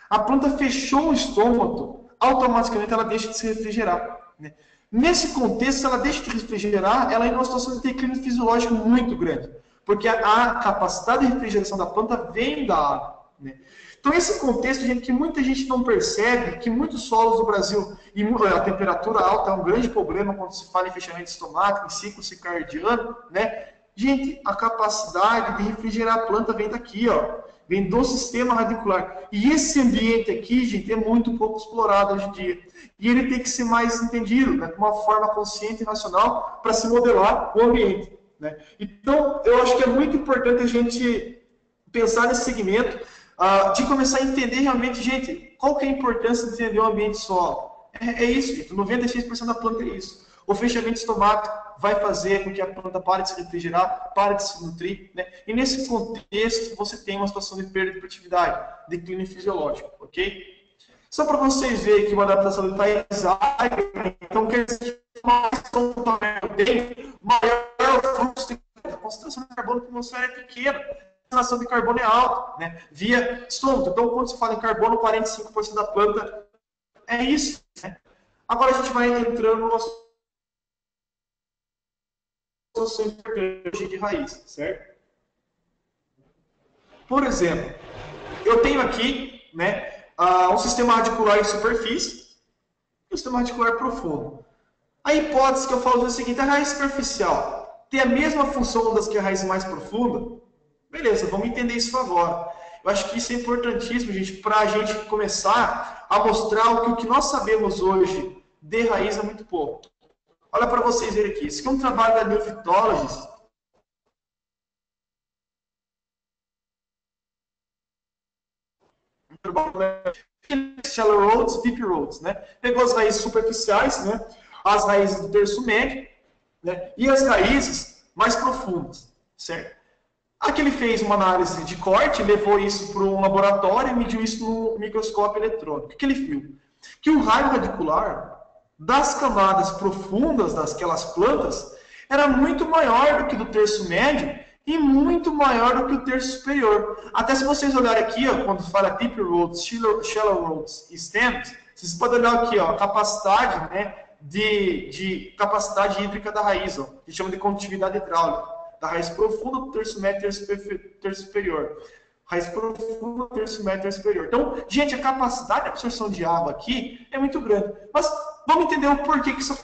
A planta fechou o estômago, automaticamente ela deixa de se refrigerar, né? Nesse contexto, se ela deixa de refrigerar, ela entra numa situação de declínio fisiológico muito grande, porque a capacidade de refrigeração da planta vem da água, né? Então, esse contexto, gente, que muita gente não percebe, que muitos solos do Brasil, e a temperatura alta é um grande problema quando se fala em fechamento estomático, em ciclo circadiano, né? Gente, a capacidade de refrigerar a planta vem daqui, ó, vem do sistema radicular. E esse ambiente aqui, gente, é muito pouco explorado hoje em dia. E ele tem que ser mais entendido, né, de uma forma consciente e racional para se modelar o ambiente, né? Então, eu acho que é muito importante a gente pensar nesse segmento, de começar a entender realmente, gente, qual que é a importância de entender o ambiente solo. É isso, gente, 96% da planta é isso. O fechamento estomático vai fazer com que a planta pare de se refrigerar, pare de se nutrir, né? E nesse contexto, você tem uma situação de perda de produtividade, declínio fisiológico, ok? Só para vocês verem que uma adaptação de paisagem, então quer dizer que maior fluxo de concentração de carbono na atmosfera é pequena, a concentração de carbono é alta, né? Via estômago. Então, quando se fala em carbono, 45% da planta é isso, né? Agora a gente vai entrando no nosso de raiz, certo? Por exemplo, eu tenho aqui, né, um sistema radicular em superfície e um sistema radicular profundo. A hipótese que eu falo é o seguinte: a raiz superficial tem a mesma função das que a raiz mais profunda? Beleza, vamos entender isso agora. Eu acho que isso é importantíssimo, gente, para a gente começar a mostrar que o que nós sabemos hoje de raiz é muito pouco. Olha para vocês verem aqui. Esse aqui é um trabalho da New Phytologist. Shallow Roots, Deep Roots, né? Pegou as raízes superficiais, né? As raízes do terço médio, né? E as raízes mais profundas, certo? Aqui ele fez uma análise de corte, levou isso para um laboratório e mediu isso no microscópio eletrônico. O que ele viu? Que o raio radicular das camadas profundas daquelas plantas era muito maior do que do terço médio e muito maior do que o terço superior. Até se vocês olharem aqui, ó, quando fala deep roots, shallow roots e stems, vocês podem olhar aqui, ó, a capacidade, né, de capacidade hídrica da raiz, ó, que chama de condutividade hidráulica, da raiz profunda do terço médio e terço superior. Raiz profunda, terço médio e terço superior. Então, gente, a capacidade de absorção de água aqui é muito grande. Mas vamos entender o porquê que isso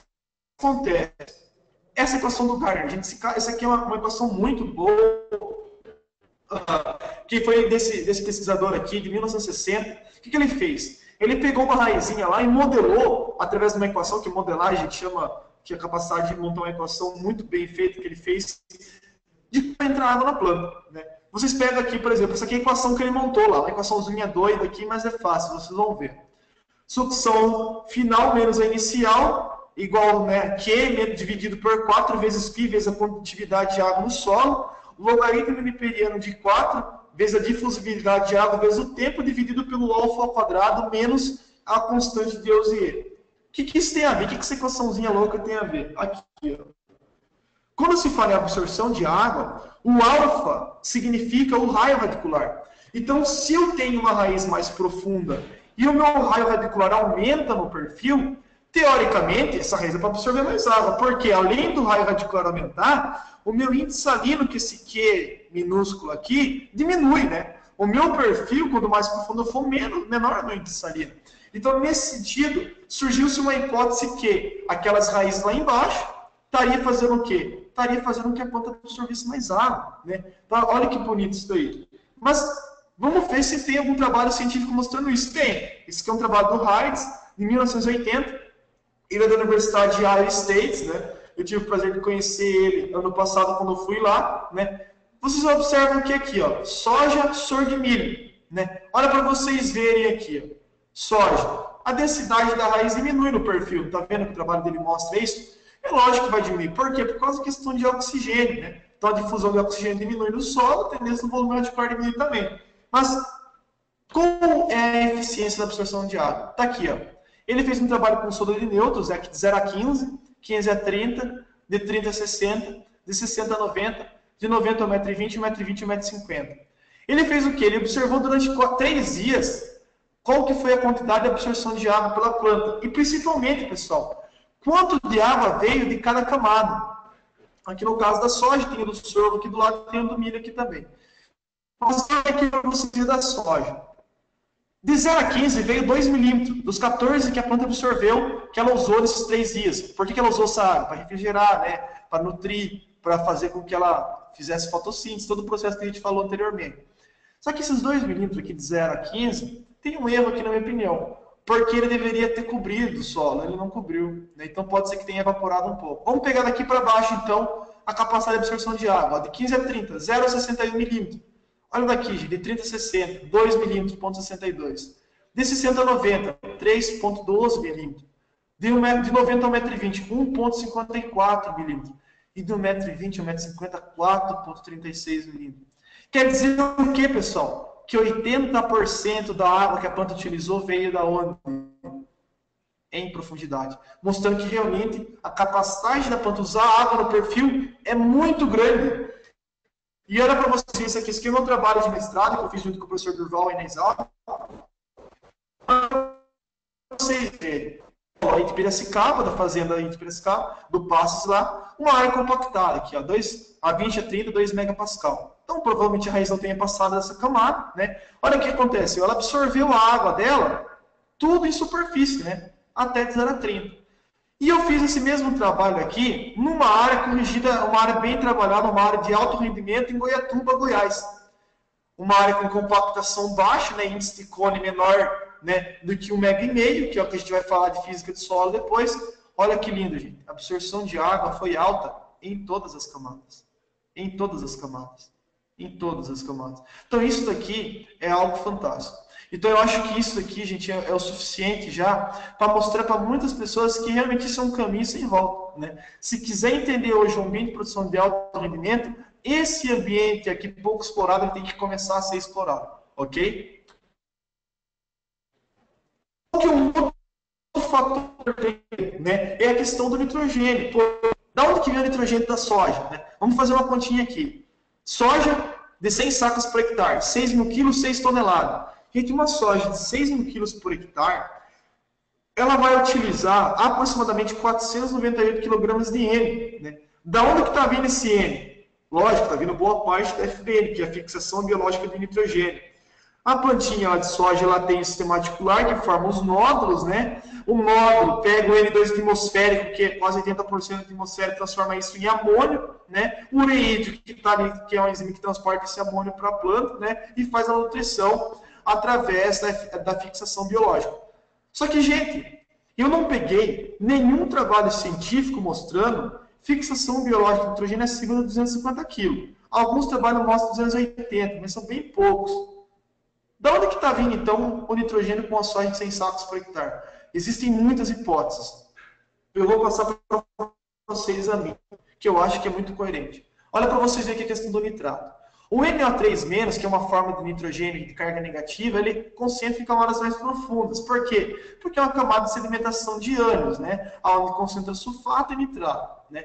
acontece. Essa equação do Gardner, gente, essa aqui é uma equação muito boa, que foi desse pesquisador aqui, de 1960. O que ele fez? Ele pegou uma raizinha lá e modelou, através de uma equação que modelagem a gente chama que a capacidade de montar uma equação muito bem feita que ele fez de entrar água na planta, né? Vocês pegam aqui, por exemplo, essa aqui é a equação que ele montou lá, uma equaçãozinha doida aqui, mas é fácil, vocês vão ver. Sucção final menos a inicial, igual, né, Q dividido por 4 vezes π vezes a condutividade de água no solo, o logaritmo newtoniano de 4 vezes a difusibilidade de água vezes o tempo dividido pelo alfa ao quadrado menos a constante de Deus e E. O que isso tem a ver? O que essa equaçãozinha louca tem a ver? Aqui, ó. Quando se fala em absorção de água, o alfa significa o raio radicular. Então, se eu tenho uma raiz mais profunda e o meu raio radicular aumenta no perfil, teoricamente, essa raiz é para absorver mais água, porque além do raio radicular aumentar, o meu índice salino, que esse Q minúsculo aqui, diminui, né? O meu perfil, quanto mais profundo for, menor no índice salino. Então, nesse sentido, surgiu-se uma hipótese que aquelas raízes lá embaixo estaria fazendo o quê? Estaria fazendo com que a planta absorvesse mais água, né? Então, olha que bonito isso daí. Mas vamos ver se tem algum trabalho científico mostrando isso. Tem. Esse aqui é um trabalho do Hydes, de 1980. Ele é da Universidade de Iowa State, né? Eu tive o prazer de conhecer ele ano passado quando eu fui lá, né? Vocês observam que aqui, ó, soja, sorgo e milho, né? Olha para vocês verem aqui, ó. Soja. A densidade da raiz diminui no perfil. Tá vendo que o trabalho dele mostra isso? É lógico que vai diminuir. Por quê? Por causa da questão de oxigênio, né? Então a difusão de oxigênio diminui no solo, a tendência do volume radicular diminui também. Mas como é a eficiência da absorção de água? Tá aqui, ó. Ele fez um trabalho com soda de nêutrons, de 0 a 15, 15 a 30, de 30 a 60, de 60 a 90, de 90 a 1,20 m, 1,20 m, 1,50 m. Ele fez o quê? Ele observou durante 3 dias qual que foi a quantidade de absorção de água pela planta. E principalmente, pessoal, quanto de água veio de cada camada. Aqui no caso da soja, tem o do sorgo aqui do lado, tem o do milho aqui também. Vamos ver aqui para vocês da soja. De 0 a 15 veio 2 milímetros, dos 14 que a planta absorveu, que ela usou nesses 3 dias. Por que ela usou essa água? Para refrigerar, né? Para nutrir, para fazer com que ela fizesse fotossíntese, todo o processo que a gente falou anteriormente. Só que esses 2 milímetros aqui de 0 a 15, tem um erro aqui na minha opinião, porque ele deveria ter cobrido o solo, ele não cobriu, né? Então pode ser que tenha evaporado um pouco. Vamos pegar daqui para baixo, então, a capacidade de absorção de água, de 15 a 30, 0 a 61 milímetros. Olha daqui, de 30 a 60, 2 milímetros, 0,62. De 60 a 90, 3,12 milímetros. De 90 a 1,20 m, 1,54 milímetros. E de 1,20 m a 1,50 m, 4,36 milímetros. Quer dizer o quê, pessoal? Que 80% da água que a planta utilizou veio da onde? Em profundidade. Mostrando que realmente a capacidade da planta usar água no perfil é muito grande. E olha para vocês, esse aqui é o meu trabalho de mestrado, que eu fiz junto com o professor Durval e na Exalc. Vocês verem, aí de Piracicaba, da fazenda aí de Piracicaba, do Passos lá, uma área compactada aqui, ó, a 20 a 30, 2 megapascal. Então, provavelmente a raiz não tenha passado dessa camada, né? Olha o que acontece, ela absorveu a água dela, tudo em superfície, né? Até de 0 a 30. E eu fiz esse mesmo trabalho aqui numa área corrigida, uma área bem trabalhada, uma área de alto rendimento em Goiatuba, Goiás. Uma área com compactação baixa, né, índice de cone menor, né, do que 1,5 MB, que é o que a gente vai falar de física de solo depois. Olha que lindo, gente. A absorção de água foi alta em todas as camadas. Em todas as camadas. Em todas as camadas. Então isso daqui é algo fantástico. Então eu acho que isso aqui, gente, é o suficiente já para mostrar para muitas pessoas que realmente isso é um caminho sem volta, né? Se quiser entender hoje o ambiente de produção de alto rendimento, esse ambiente aqui pouco explorado ele tem que começar a ser explorado, ok? O que um outro fator tem, né, é a questão do nitrogênio. Pô, da onde que vem o nitrogênio da soja? Né? Vamos fazer uma continha aqui. Soja de 100 sacas por hectare, 6 mil quilos, 6 toneladas. Gente, uma soja de 6 mil quilos por hectare, ela vai utilizar aproximadamente 498 quilogramas de N. Né? Da onde que está vindo esse N? Lógico, está vindo boa parte da FBN, que é a fixação biológica de nitrogênio. A plantinha de soja ela tem o sistema radicular, que forma os nódulos, né? O nódulo pega o N2 atmosférico, que é quase 80% da atmosfera, transforma isso em amônio, né? O ureídio, que está ali, que é uma enzima que transporta esse amônio para a planta, né? E faz a nutrição através da fixação biológica. Só que, gente, Eu não peguei nenhum trabalho científico mostrando fixação biológica de nitrogênio acima de 250 kg. Alguns trabalhos mostram 280, mas são bem poucos. Da onde que está vindo, então, o nitrogênio com a soja de 100 sacos por hectare? Existem muitas hipóteses. Eu vou passar para vocês a mim, que eu acho que é muito coerente. Olha para vocês verem aqui a questão do nitrato. O NO3-, que é uma forma de nitrogênio de carga negativa, ele concentra em camadas mais profundas. Por quê? Porque é uma camada de sedimentação de ânions, né? Onde concentra sulfato e nitrato, né?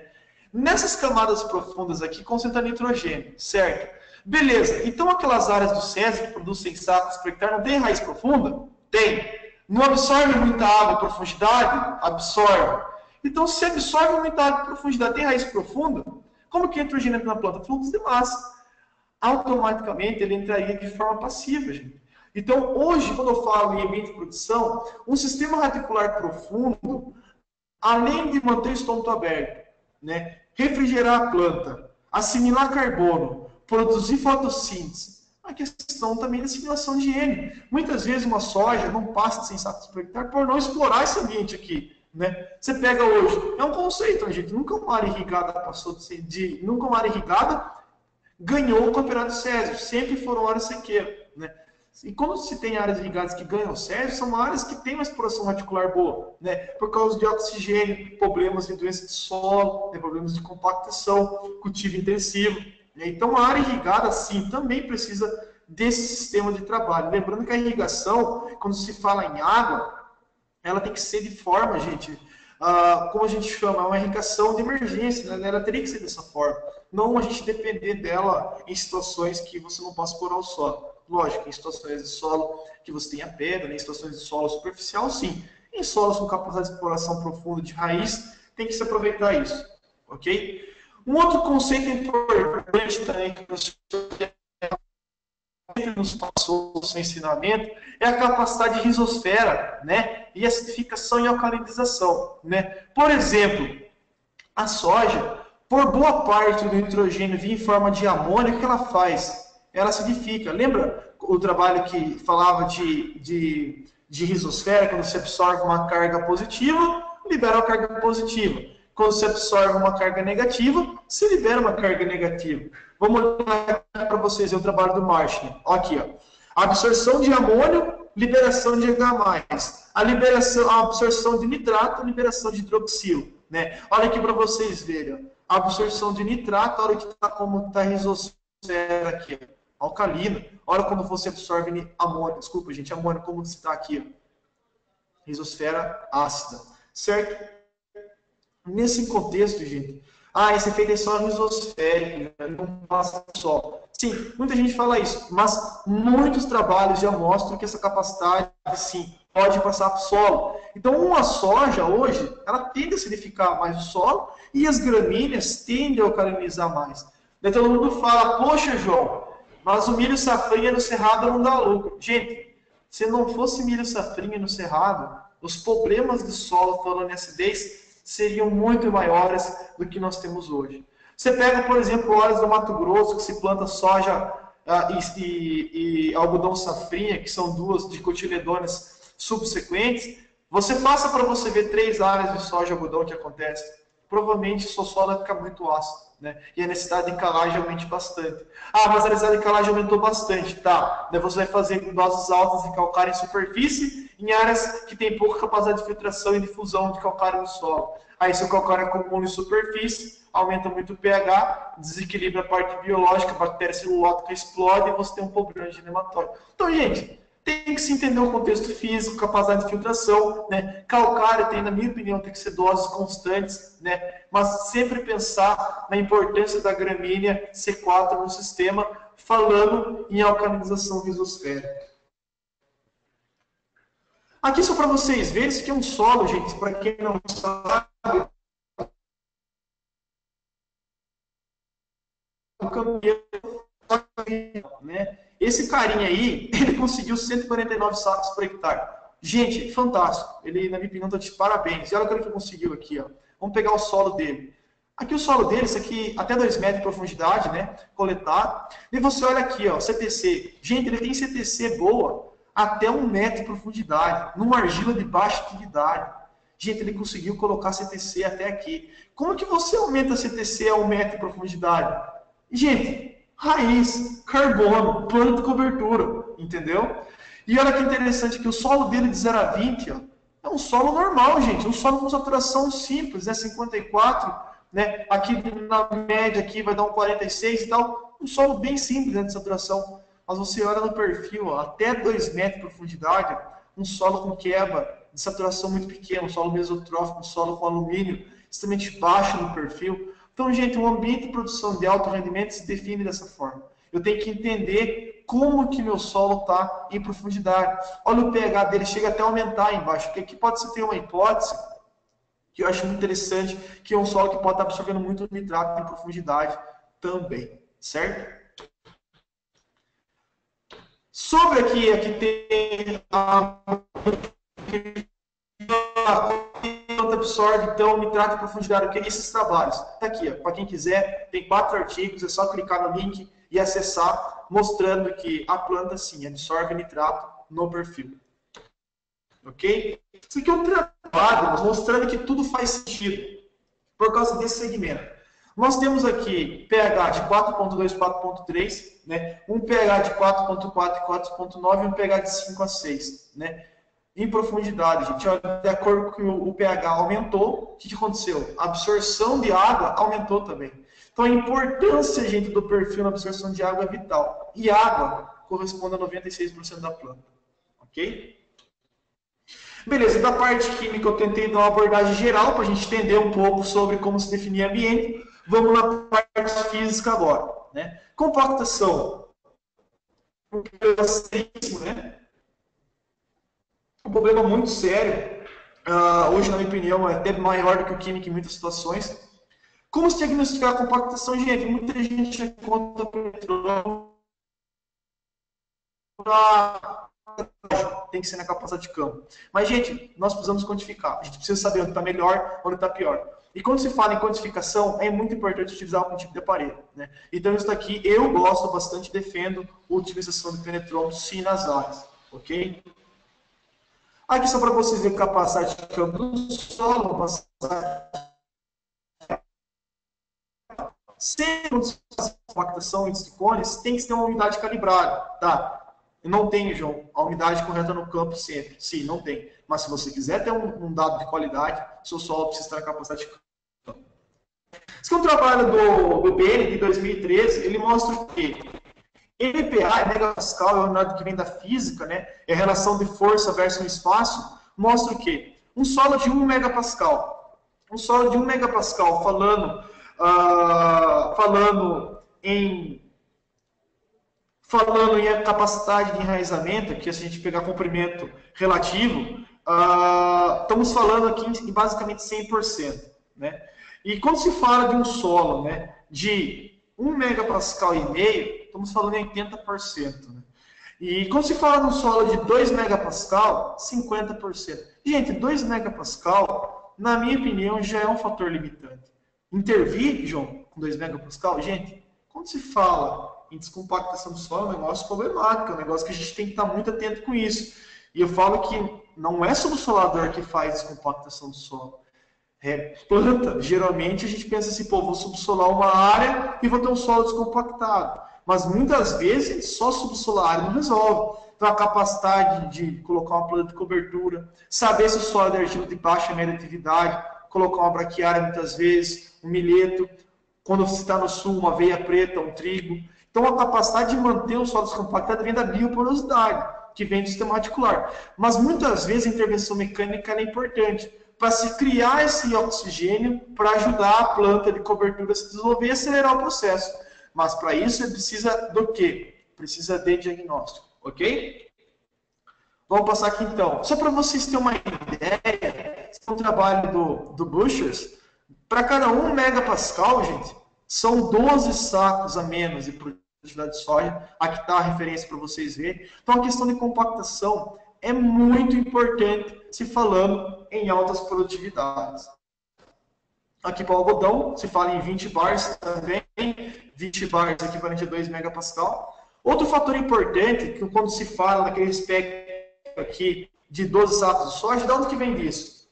Nessas camadas profundas aqui, concentra nitrogênio, certo? Beleza, então aquelas áreas do César que produzem sacos por hectare não tem raiz profunda? Tem. Não absorve muita água em profundidade? Absorve. Então, se absorve muita água em profundidade, tem raiz profunda? Como que o nitrogênio entra na planta? Fluxo de massa. Automaticamente ele entraria de forma passiva, gente. Então, hoje, quando eu falo em ambiente de produção, um sistema radicular profundo, além de manter o estômago aberto, né, refrigerar a planta, assimilar carbono, produzir fotossíntese, a questão também da assimilação de N. Muitas vezes uma soja não passa de 100 sacos por hectare por não explorar esse ambiente aqui. Né? Você pega hoje, é um conceito, gente, nunca uma área irrigada passou nunca uma área irrigada ganhou o campeonato Césio, sempre foram áreas sequeiras, né? E quando se tem áreas irrigadas que ganham o Césio, são áreas que têm uma exploração radicular boa, né? Por causa de oxigênio, problemas de doença de solo, né? Problemas de compactação, cultivo intensivo, né? Então a área irrigada, sim, também precisa desse sistema de trabalho. Lembrando que a irrigação, quando se fala em água, ela tem que ser de forma, gente, como a gente chama, uma irrigação de emergência, né? Ela teria que ser dessa forma. Não a gente depender dela em situações que você não possa explorar o solo. Lógico, em situações de solo que você tenha pedra, né? Em situações de solo superficial, sim. Em solos com capacidade de exploração profunda de raiz, tem que se aproveitar isso. Ok? Um outro conceito importante também que o professor nos passou no seu ensinamento é a capacidade de rizosfera, né? E acidificação e alcalinização, né? Por exemplo, a soja, por boa parte do nitrogênio vir em forma de amônio, o que ela faz? Ela acidifica. Lembra o trabalho que falava de rizosfera, quando se absorve uma carga positiva, libera uma carga positiva. Quando se absorve uma carga negativa, se libera uma carga negativa. Vamos olhar para vocês o trabalho do Marshall. Aqui, ó. Absorção de amônio, liberação de H+. A absorção de nitrato, liberação de hidroxilo. Né? Olha aqui para vocês verem. A absorção de nitrato, olha que tá, como está a rizosfera aqui. Alcalina. Olha como você absorve amônio. Desculpa, gente, amônio, como está aqui. Ó. Rizosfera ácida. Certo? Nesse contexto, gente, esse efeito é só rizosférico, não passa só. Sim, muita gente fala isso, mas muitos trabalhos já mostram que essa capacidade, sim, pode passar para o solo. Então, uma soja, hoje, ela tende a acidificar mais o solo e as gramíneas tendem a alcalinizar mais. Daí todo mundo fala, poxa, João, mas o milho safrinha no cerrado não dá lucro. Gente, se não fosse milho safrinha no cerrado, os problemas do solo falando em acidez seriam muito maiores do que nós temos hoje. Você pega, por exemplo, áreas do Mato Grosso, que se planta soja e algodão safrinha, que são duas dicotiledôneas subsequentes, você passa para você ver 3 áreas de soja e algodão que acontece. Provavelmente o seu solo vai ficar muito ácido, né? E a necessidade de calagem aumenta bastante. Mas a necessidade de calagem aumentou bastante, tá? Daí você vai fazer com doses altas de calcário em superfície, em áreas que tem pouca capacidade de filtração e difusão de calcário no solo. Aí, se o calcário acumula em superfície, aumenta muito o pH, desequilibra a parte biológica, a bactéria celulótica explode e você tem um problema de nematóide. Então, gente, tem que se entender o contexto físico, capacidade de filtração, né? Calcário tem, na minha opinião, tem que ser doses constantes, né? Mas sempre pensar na importância da gramínea C4 no sistema, falando em alcalinização rizosférica. Aqui só para vocês verem, isso aqui é um solo, gente, para quem não sabe. O campeão, né? Esse carinha aí, ele conseguiu 149 sacos por hectare. Gente, fantástico. Ele, na minha opinião, está de parabéns. E olha o que ele conseguiu aqui, ó. Vamos pegar o solo dele. Aqui o solo dele, isso aqui até 2 metros de profundidade, né? Coletado. E você olha aqui, ó, CTC. Gente, ele tem CTC boa até 1 metro de profundidade, numa argila de baixa atividade. Gente, ele conseguiu colocar CTC até aqui. Como que você aumenta CTC a 1 metro de profundidade? Gente, raiz, carbono, plano de cobertura, entendeu? E olha que interessante que o solo dele de 0 a 20, ó, é um solo normal, gente, um solo com saturação simples, né, 54, né, aqui na média aqui vai dar um 46 e tal, um solo bem simples, né, de saturação. Mas você olha no perfil, ó, até 2 metros de profundidade, um solo com quebra de saturação muito pequena, um solo mesotrófico, um solo com alumínio extremamente baixo no perfil. Então, gente, um ambiente de produção de alto rendimento se define dessa forma. Eu tenho que entender como que meu solo está em profundidade. Olha o pH dele, chega até a aumentar aí embaixo, porque aqui pode ter uma hipótese que eu acho muito interessante, que é um solo que pode estar absorvendo muito nitrato em profundidade também, certo? Sobre aqui tem a absorve, então, nitrato em profundidade, o que é esses trabalhos? Está aqui, para quem quiser, tem 4 artigos, é só clicar no link e acessar, mostrando que a planta, sim, absorve nitrato no perfil. Ok? Isso aqui é um trabalho mostrando que tudo faz sentido, por causa desse segmento. Nós temos aqui pH de 4.2, 4.3, né? Um pH de 4.4 e 4.9 e um pH de 5 a 6, né? Em profundidade, gente, de acordo com o pH aumentou, o que aconteceu? A absorção de água aumentou também. Então, a importância, gente, do perfil na absorção de água é vital. E água corresponde a 96% da planta. Ok? Beleza, da parte química eu tentei dar uma abordagem geral para a gente entender um pouco sobre como se definir ambiente. Vamos na parte física agora, né? Compactação. Né? Um problema muito sério. Hoje, na minha opinião, é até maior do que o químico em muitas situações. Como se diagnosticar a compactação, gente? Muita gente conta petróleo tem que ser na capacidade de campo. Mas, gente, nós precisamos quantificar. A gente precisa saber onde está melhor, onde está pior. E quando se fala em quantificação, é muito importante utilizar algum tipo de aparelho, né? Então, isso daqui eu gosto bastante, defendo a utilização de penetrômetro sim nas áreas, ok? Aqui só para vocês verem capacidade de campo do solo, sempre compactação em silicones tem que ter uma umidade calibrada, tá? Eu não tenho, João, a umidade correta no campo sempre. Sim, não tem. Mas se você quiser ter um dado de qualidade, seu solo precisa estar na capacidade de campo. Esse é um trabalho do BN de 2013, ele mostra que MPa é megapascal, é a unidade que vem da física, né? É a relação de força versus espaço, mostra o quê? Um solo de 1 megapascal. Um solo de 1 megapascal, falando em capacidade de enraizamento, que se a gente pegar comprimento relativo, estamos falando aqui em basicamente 100%. Né? E quando se fala de um solo, né, de 1 megapascal e meio, estamos falando em 80%. Né? E quando se fala de um solo de 2 megapascal, 50%. Gente, 2 megapascal, na minha opinião, já é um fator limitante. Intervir, João, com 2 megapascal, gente, quando se fala em descompactação do solo, é um negócio problemático, é um negócio que a gente tem que estar muito atento com isso. E eu falo que não é subsolador que faz descompactação do solo. É planta. Geralmente a gente pensa assim, pô, vou subsolar uma área e vou ter um solo descompactado. Mas muitas vezes só subsolar a área não resolve. Então a capacidade de colocar uma planta de cobertura, saber se o solo é de argila de baixa e média atividade, colocar uma braquiária muitas vezes, um milheto, quando você está no sul, uma aveia preta, um trigo. Então, a capacidade de manter o solo descompactado vem da bioporosidade, que vem do sistema articular. Mas, muitas vezes, a intervenção mecânica é importante para se criar esse oxigênio para ajudar a planta de cobertura a se desenvolver e acelerar o processo. Mas, para isso, ele precisa do quê? Precisa de diagnóstico, ok? Vamos passar aqui, então. Só para vocês terem uma ideia, esse é um trabalho do Bushers. Para cada 1 megapascal, gente, são 12 sacos a menos de produtividade de soja. Aqui está a referência para vocês verem. Então, a questão de compactação é muito importante se falando em altas produtividades. Aqui para o algodão, se fala em 20 bars também. 20 bars equivalente a 2 megapascal. Outro fator importante, que quando se fala naquele espectro aqui de 12 sacos de soja, de onde que vem disso?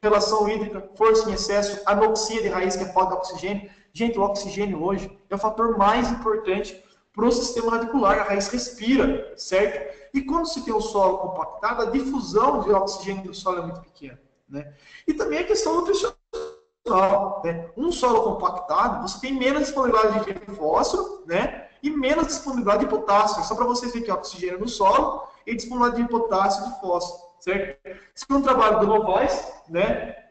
relação hídrica, força em excesso, anoxia de raiz, que é falta de oxigênio. Gente, o oxigênio hoje é o fator mais importante para o sistema radicular, a raiz respira, certo? E quando se tem o solo compactado, a difusão de oxigênio no solo é muito pequena, né? E também a questão nutricional, né? Um solo compactado, você tem menos disponibilidade de fósforo, né? E menos disponibilidade de potássio. Só para vocês verem que é oxigênio no solo e disponibilidade de potássio e de fósforo, certo? Esse é um trabalho do Novaes, né?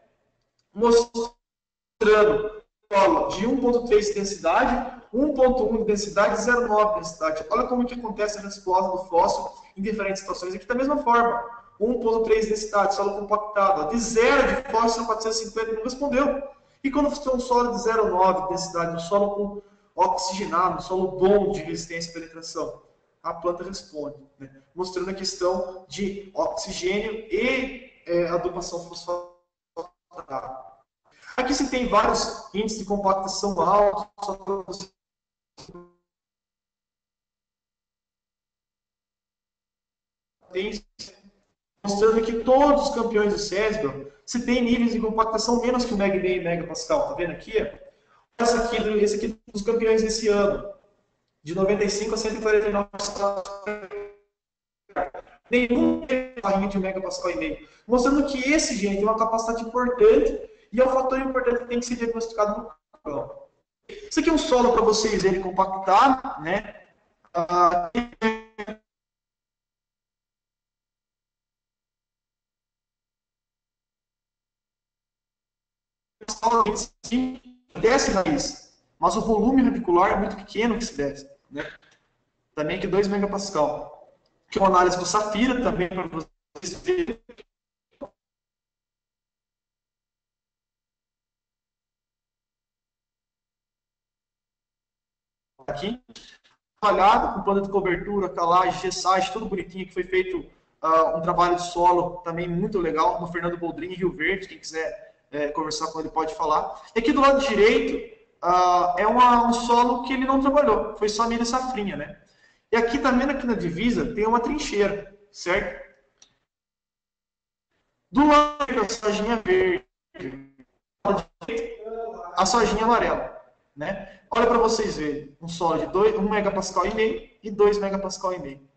Mostrando solo de 1,3 de densidade, 1,1 de densidade e 0,9 de densidade. Olha como que acontece a resposta do fósforo em diferentes situações. Aqui da mesma forma, 1,3 de densidade, solo compactado. De 0 de fósforo a 450 não respondeu. E quando você tem um solo de 0,9 de densidade, um solo com oxigenado, um solo bom de resistência e penetração, a planta responde, né? Mostrando a questão de oxigênio e adubação fosfatada. Aqui você tem vários índices de compactação altos, só para você mostrando que todos os campeões do CESBL, se tem níveis de compactação menos que o MeG e megapascal. Tá vendo aqui? Esse aqui dos campeões desse ano, de 95 a 149 pascal. Nenhum barrinho de 1 megapascal e meio. Mostrando que esse gene tem uma capacidade importante e é um fator importante que tem que ser diagnosticado no campo. Isso aqui é um solo para vocês verem compactado, né? Desce raiz, mas o volume radicular é muito pequeno que se desce, né? Também que 2 megapascal. Que é uma análise do Safira também para vocês verem. Aqui, trabalhado com plano de cobertura, calagem, gessagem, tudo bonitinho, que foi feito um trabalho de solo também muito legal no Fernando Boldrin, em Rio Verde, quem quiser conversar com ele pode falar. E aqui do lado direito é um solo que ele não trabalhou, foi só milho e safrinha, né? E aqui também, aqui na divisa, tem uma trincheira, certo? Do lado da sojinha verde, a sojinha amarela, né? Olha para vocês verem, um solo de 1 megapascal e meio e 2 megapascal e meio.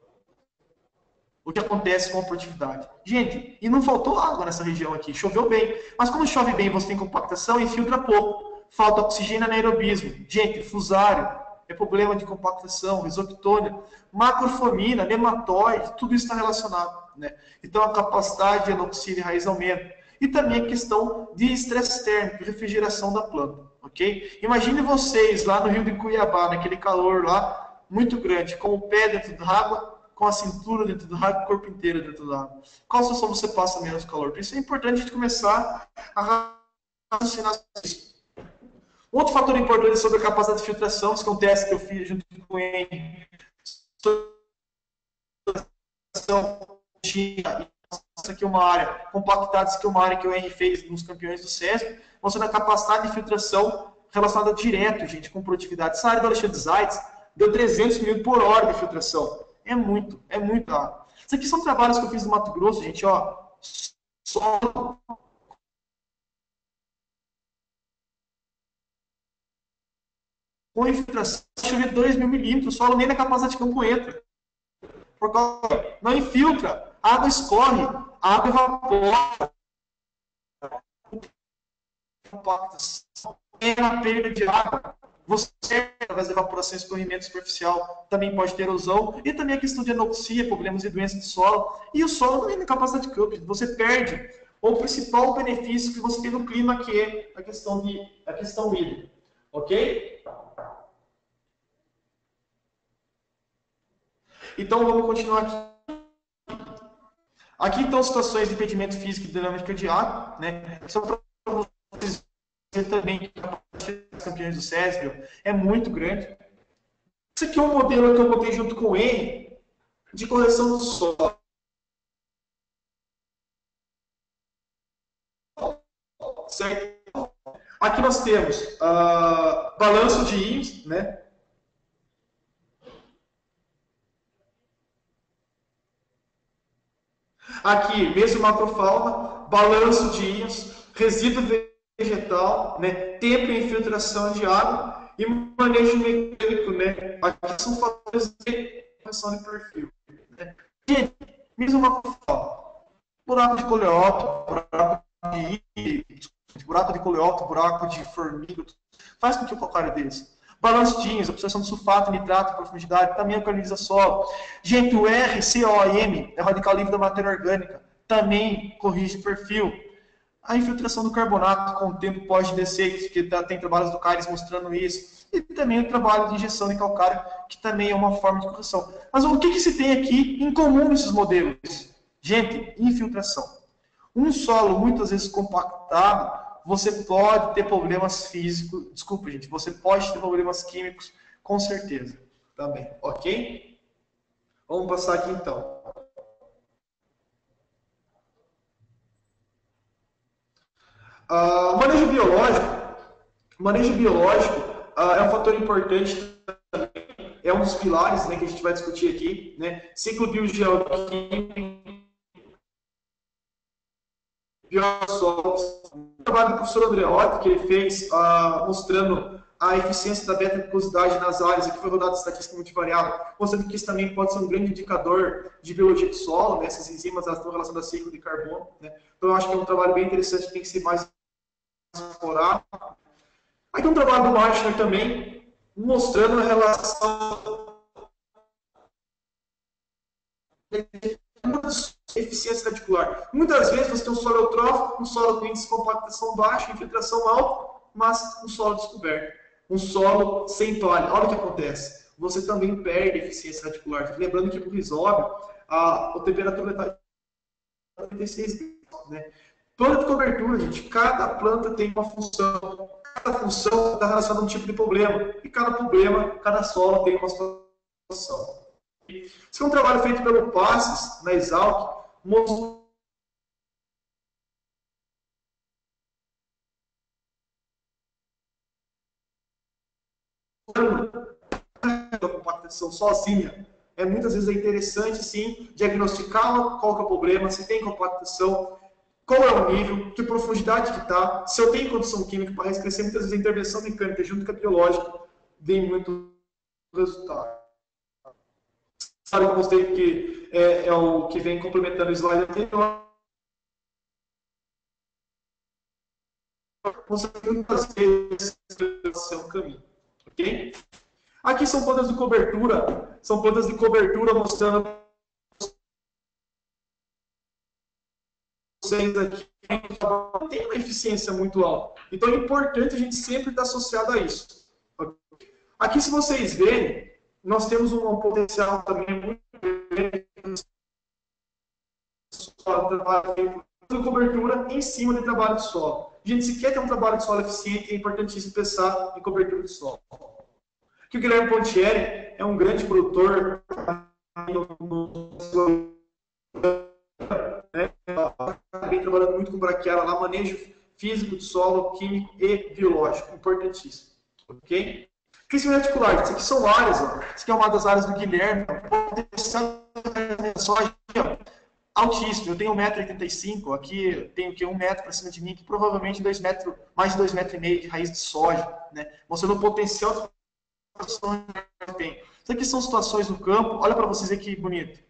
O que acontece com a produtividade? Gente, e não faltou água nessa região aqui, choveu bem. Mas quando chove bem, você tem compactação e filtra pouco. Falta oxigênio anaerobismo. Gente, fusário, é problema de compactação, risoctônia, macrofomina, nematóide, tudo isso está relacionado, né? Então a capacidade de anoxia de raiz aumenta. E também a questão de estresse térmico, refrigeração da planta, ok? Imagine vocês lá no Rio de Cuiabá, naquele calor lá, muito grande, com o pé dentro da água, com a cintura dentro da água, o corpo inteiro dentro da água. Qual situação você passa menos calor? Por isso é importante a gente começar a raciocinar isso. Outro fator importante sobre a capacidade de filtração, que é um teste que eu fiz junto com ele, essa aqui é uma área compactada, essa aqui é uma área que o Henry fez nos campeões do CESP, mostrando a capacidade de filtração relacionada direto, gente, com produtividade. Essa área do Alexandre Zaitz deu 300 mil por hora de filtração. É muito água. Isso aqui são trabalhos que eu fiz no Mato Grosso, gente, ó. Solo com infiltração, chover 2 mil milímetros, o solo nem na capacidade de campo entra. Por causa, não infiltra, a água escorre, a água evapora. É uma perda de água. Você, através da evaporação e escorrimento superficial, também pode ter erosão. E também a questão de anoxia, problemas de doença do solo. E o solo também tem capacidade de campo. Você perde o principal benefício que você tem no clima, que é a questão hídrica. Ok? Então, vamos continuar aqui. Aqui estão situações de impedimento físico e dinâmica de água, né? Só para vocês verem também que os campeões do CESBL é muito grande. Esse aqui é um modelo que eu botei junto com ele de correção do solo. Certo? Aqui nós temos balanço de íons, né? Aqui, mesmo macrofauna, balanço de íons, resíduo vegetal, né, tempo e infiltração de água e manejo mecânico, né? Aqui são fatores de correção de perfil. Né? Gente, mesmo uma coisa, buraco de coleóptero, buraco de coleóptero, buraco de formiga, faz com que o calcário desça. Balanço de íons, absorção de sulfato, nitrato, profundidade, também alcaliniza solo. Gente, o RCOM é o radical livre da matéria orgânica, também corrige perfil. A infiltração do carbonato com o tempo pode descer, que tem trabalhos do CARES mostrando isso. E também o trabalho de injeção de calcário, que também é uma forma de correção. Mas o que se tem aqui em comum nesses modelos? Gente, infiltração. Um solo muitas vezes compactado, você pode ter problemas físicos, desculpa gente, você pode ter problemas químicos, com certeza. Tá bem, ok? Vamos passar aqui então. Manejo biológico é um fator importante também, é um dos pilares, né, que a gente vai discutir aqui, né? Ciclo biogeoquímico, biossólidos. O trabalho do professor Andreotti, que ele fez mostrando a eficiência da beta-glucosidade nas áreas, aqui foi rodada estatística multivariável, mostrando que isso também pode ser um grande indicador de biologia do solo, né? Essas enzimas elas estão relacionadas ao ciclo de carbono, né? Então eu acho que é um trabalho bem interessante que tem que ser mais explorado. Aí tem um trabalho do Marshall também, mostrando a relação eficiência radicular. Muitas vezes você tem um solo eutrófico, um solo com índice de compactação baixo, infiltração alta, mas um solo descoberto. Um solo sem palha. Olha o que acontece. Você também perde eficiência radicular. Lembrando que para o risóbio, a temperatura está 36 graus. Né? Planta de cobertura, gente. Cada planta tem uma função. Cada função está relacionada a um tipo de problema. E cada problema, cada solo tem uma situação. Esse é um trabalho feito pelo Passes, na Exalc, mostrando a compactação sozinha. Muitas vezes é interessante, sim, diagnosticar qual que é o problema, se tem compactação, qual é o nível, que profundidade que está, se eu tenho condição química para crescer, muitas vezes a intervenção mecânica junto com a biológica vem muito resultado. Sabe que eu mostrei que é o que vem complementando o slide anterior. Muitas vezes é um caminho. Ok? Aqui são plantas de cobertura. São plantas de cobertura mostrando vocês aqui tem uma eficiência muito alta. Então é importante a gente sempre estar associado a isso. Aqui, se vocês verem, nós temos um potencial também muito grande de cobertura em cima do trabalho de solo. Gente, se quer ter um trabalho de solo eficiente, é importantíssimo pensar em cobertura de solo. Aqui o Guilherme Pontieri é um grande produtor vem trabalhando muito com braquiária lá, manejo físico de solo, químico e biológico, importantíssimo. Ok? Crescimento reticular, isso aqui são áreas, ó. Isso aqui é uma das áreas do Guilherme, altíssimo, eu tenho 1,85 m, aqui tenho que 1 metro para cima de mim, que provavelmente 2 metros, mais de 2,5 metros de raiz de soja, né? Mostrando o potencial de situação que tem. Isso aqui são situações no campo, olha para vocês aqui que bonito.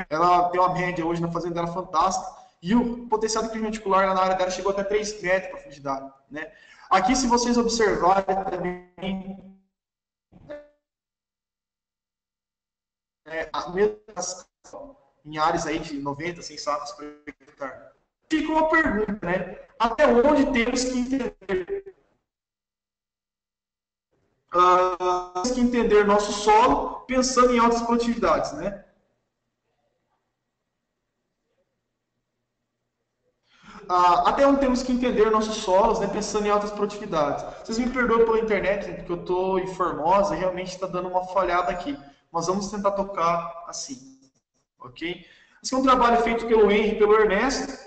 Ela tem uma média hoje na fazenda dela fantástica, e o potencial de crescimento reticular na área dela chegou até 3 metros de profundidade. Né? Aqui, se vocês observarem também, as mesmas em áreas aí de 90, 100 sacos por hectare. Fica uma pergunta, né? Até onde temos que entender? Temos que entender nosso solo pensando em altas produtividades, né? Até onde temos que entender nossos solos, né, pensando em altas produtividades. Vocês me perdoem pela internet, porque eu estou em Formosa e realmente está dando uma falhada aqui. Mas vamos tentar tocar assim, ok? Esse é um trabalho feito pelo Henry e pelo Ernesto.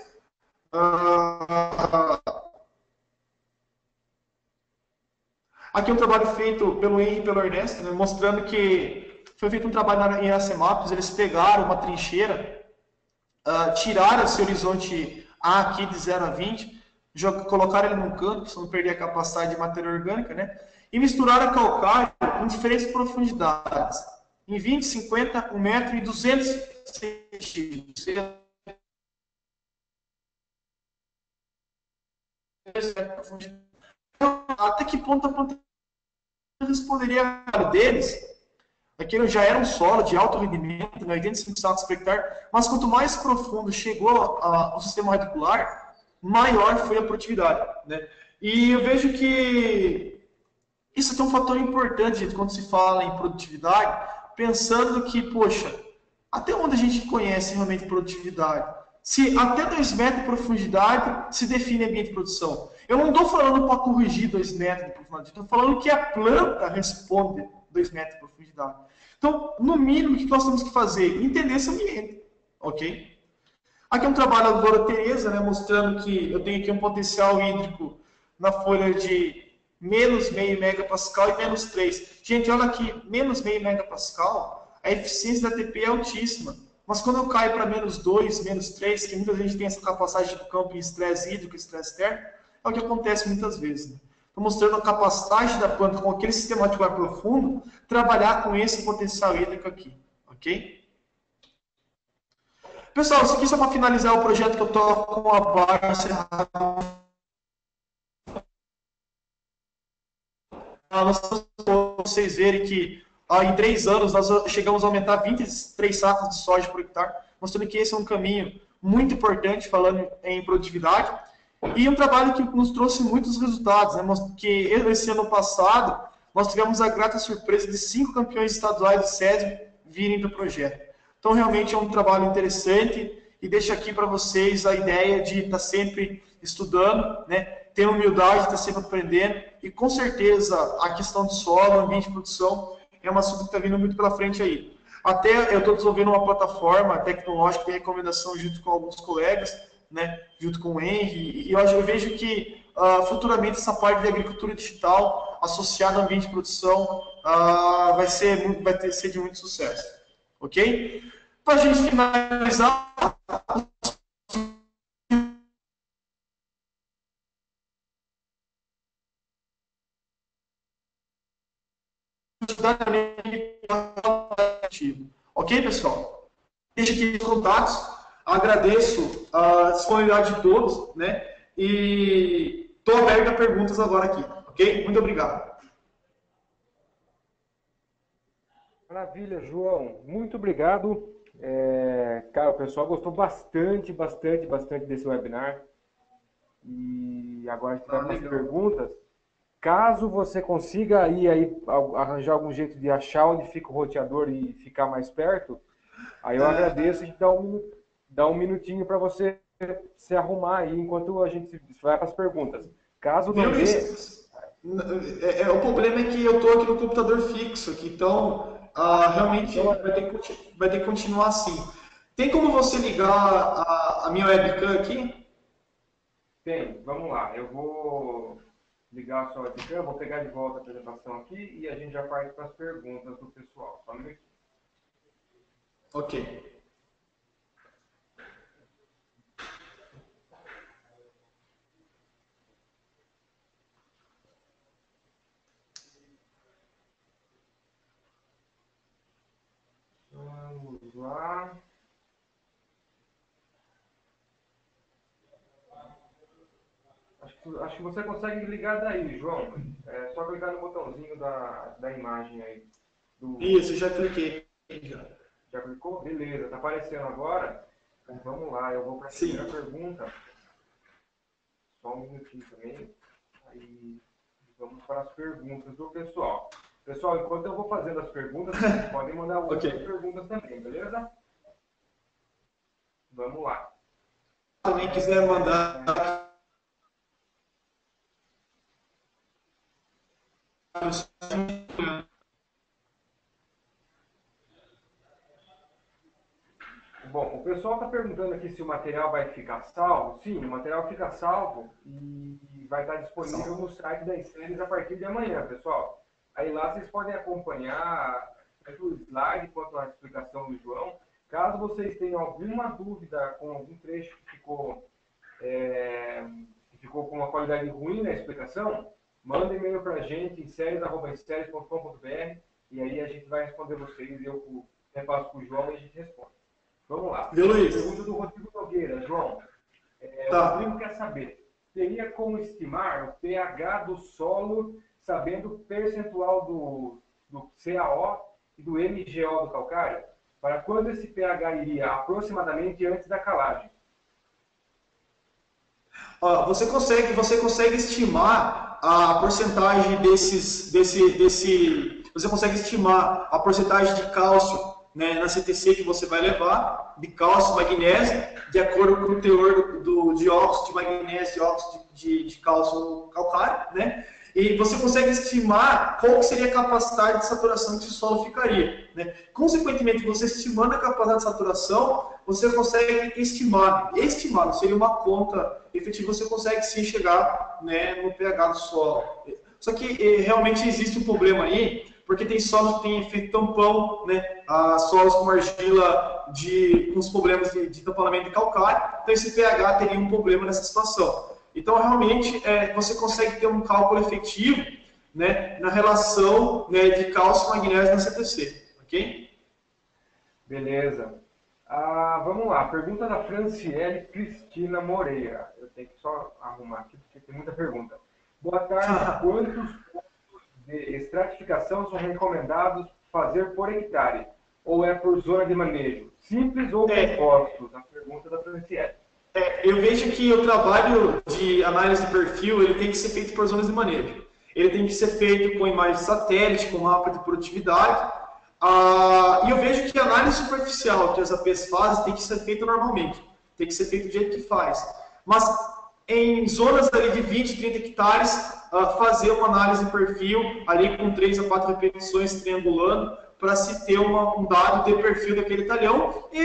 Aqui é um trabalho feito pelo Henry e pelo Ernesto, né, mostrando que foi feito um trabalho em Iracemapos. Eles pegaram uma trincheira, tiraram esse horizonte A aqui de 0 a 20, colocaram ele num canto, para não perder a capacidade de matéria orgânica, né? E misturaram calcário em diferentes profundidades, em 20, 50, 1 metro e 200 centímetros. Até que ponto a planta responderia deles? Aquilo já era um solo de alto rendimento, né, 85 sacos por hectare, mas quanto mais profundo chegou o sistema radicular, maior foi a produtividade, né? E eu vejo que isso aqui é um fator importante, gente, quando se fala em produtividade, pensando que, poxa, até onde a gente conhece realmente produtividade? Se até 2 metros de profundidade se define ambiente de produção. Eu não estou falando para corrigir 2 metros de profundidade, estou falando que a planta responde 2 metros de profundidade. Então, no mínimo, o que nós temos que fazer? Entender esse ambiente, ok? Aqui é um trabalho da doutora Tereza, né, mostrando que eu tenho aqui um potencial hídrico na folha de menos meio megapascal e menos 3. Gente, olha aqui, menos meio megapascal, a eficiência da ATP é altíssima. Mas quando eu caio para menos 2, menos 3, que muita gente tem essa capacidade de campo em estresse hídrico e estresse térmico, é o que acontece muitas vezes. Né? Estou mostrando a capacidade da planta com aquele sistema radicular profundo trabalhar com esse potencial hídrico aqui, ok? Pessoal, isso aqui é só para finalizar o projeto que eu estou com a base. Vocês verem que em 3 anos nós chegamos a aumentar 23 sacos de soja por hectare, mostrando que esse é um caminho muito importante falando em produtividade. E um trabalho que nos trouxe muitos resultados, né? Que esse ano passado nós tivemos a grata surpresa de 5 campeões estaduais de SESB virem do projeto. Então, realmente é um trabalho interessante e deixo aqui para vocês a ideia de estar sempre estudando, né? Ter humildade, estar sempre aprendendo e, com certeza, a questão de solo, ambiente de produção, é um assunto que está vindo muito pela frente aí. Até eu estou desenvolvendo uma plataforma tecnológica de recomendação junto com alguns colegas, né, junto com o Henry, e eu vejo que futuramente essa parte de agricultura digital associada ao ambiente de produção vai ser de muito sucesso. Ok? Para a gente finalizar, ok, pessoal? Deixo aqui os contatos, agradeço a disponibilidade de todos, né? E estou aberto a perguntas agora aqui, ok? Muito obrigado. Maravilha, João. Muito obrigado. Cara, o pessoal gostou bastante desse webinar. E agora a gente vai para as perguntas. Caso você consiga ir aí arranjar algum jeito de achar onde fica o roteador e ficar mais perto, aí eu agradeço e dá um minutinho para você se arrumar aí enquanto a gente vai para as perguntas. Caso não dê... O problema é que eu estou aqui no computador fixo, aqui, então realmente vai ter que continuar assim. Tem como você ligar a minha webcam aqui? Tem, vamos lá. Eu vou ligar a sua webcam, vou pegar de volta a apresentação aqui e a gente já parte para as perguntas do pessoal. Só um minutinho. Ok. Vamos lá. Acho que você consegue ligar daí, João. É só clicar no botãozinho da imagem aí. Isso, já cliquei. Já clicou? Beleza, está aparecendo agora. Então vamos lá, eu vou para a primeira pergunta. Só um minutinho também. Aí vamos para as perguntas do pessoal. Pessoal, enquanto eu vou fazendo as perguntas, vocês podem mandar outras perguntas também, beleza? Vamos lá. Se alguém quiser mandar... Bom, o pessoal pessoal está perguntando aqui se o material vai ficar salvo. Sim, o material fica salvo e vai estar disponível no site da Inseres a partir de amanhã, pessoal. Aí lá vocês podem acompanhar tanto o slide quanto a explicação do João. Caso vocês tenham alguma dúvida com algum trecho que ficou com uma qualidade ruim na explicação, manda e-mail para a gente, inseres@inseres.com.br, e aí a gente vai responder vocês, eu repasso para o João e a gente responde. Vamos lá. Pergunta do Rodrigo Nogueira. João, o Rodrigo quer saber, teria como estimar o pH do solo sabendo o percentual do CaO e do MgO do calcário? Para quando esse pH iria aproximadamente antes da calagem? Você consegue estimar a porcentagem você consegue estimar a porcentagem de cálcio, né, na CTC que você vai levar, de cálcio e magnésio, de acordo com o teor de óxido de magnésio e óxido de cálcio no calcário, né? E você consegue estimar qual seria a capacidade de saturação que esse solo ficaria, né? Consequentemente, você estimando a capacidade de saturação, você consegue estimar, não seria uma conta efetiva, você consegue sim chegar, né, no pH do solo. Só que realmente existe um problema aí, porque tem solos que têm efeito tampão, né? Solos com argila com os problemas de tamponamento de calcário, então esse pH teria um problema nessa situação. Então, realmente, você consegue ter um cálculo efetivo, né, na relação, né, de cálcio e magnésio na CTC, ok? Beleza. Vamos lá, pergunta da Franciele Cristina Moreira. Eu tenho que só arrumar aqui, porque tem muita pergunta. Boa tarde. Quantos pontos de estratificação são recomendados fazer por hectare? Ou é por zona de manejo? Simples ou compostos? A pergunta da Franciele. Eu vejo que o trabalho de análise de perfil ele tem que ser feito por zonas de manejo. Ele tem que ser feito com imagem de satélite, com mapa de produtividade. E eu vejo que a análise superficial que as APs fazem tem que ser feita normalmente. Tem que ser feito do jeito que faz. Mas em zonas ali de 20, 30 hectares, fazer uma análise de perfil ali com 3 a 4 repetições triangulando para se ter um dado de perfil daquele talhão e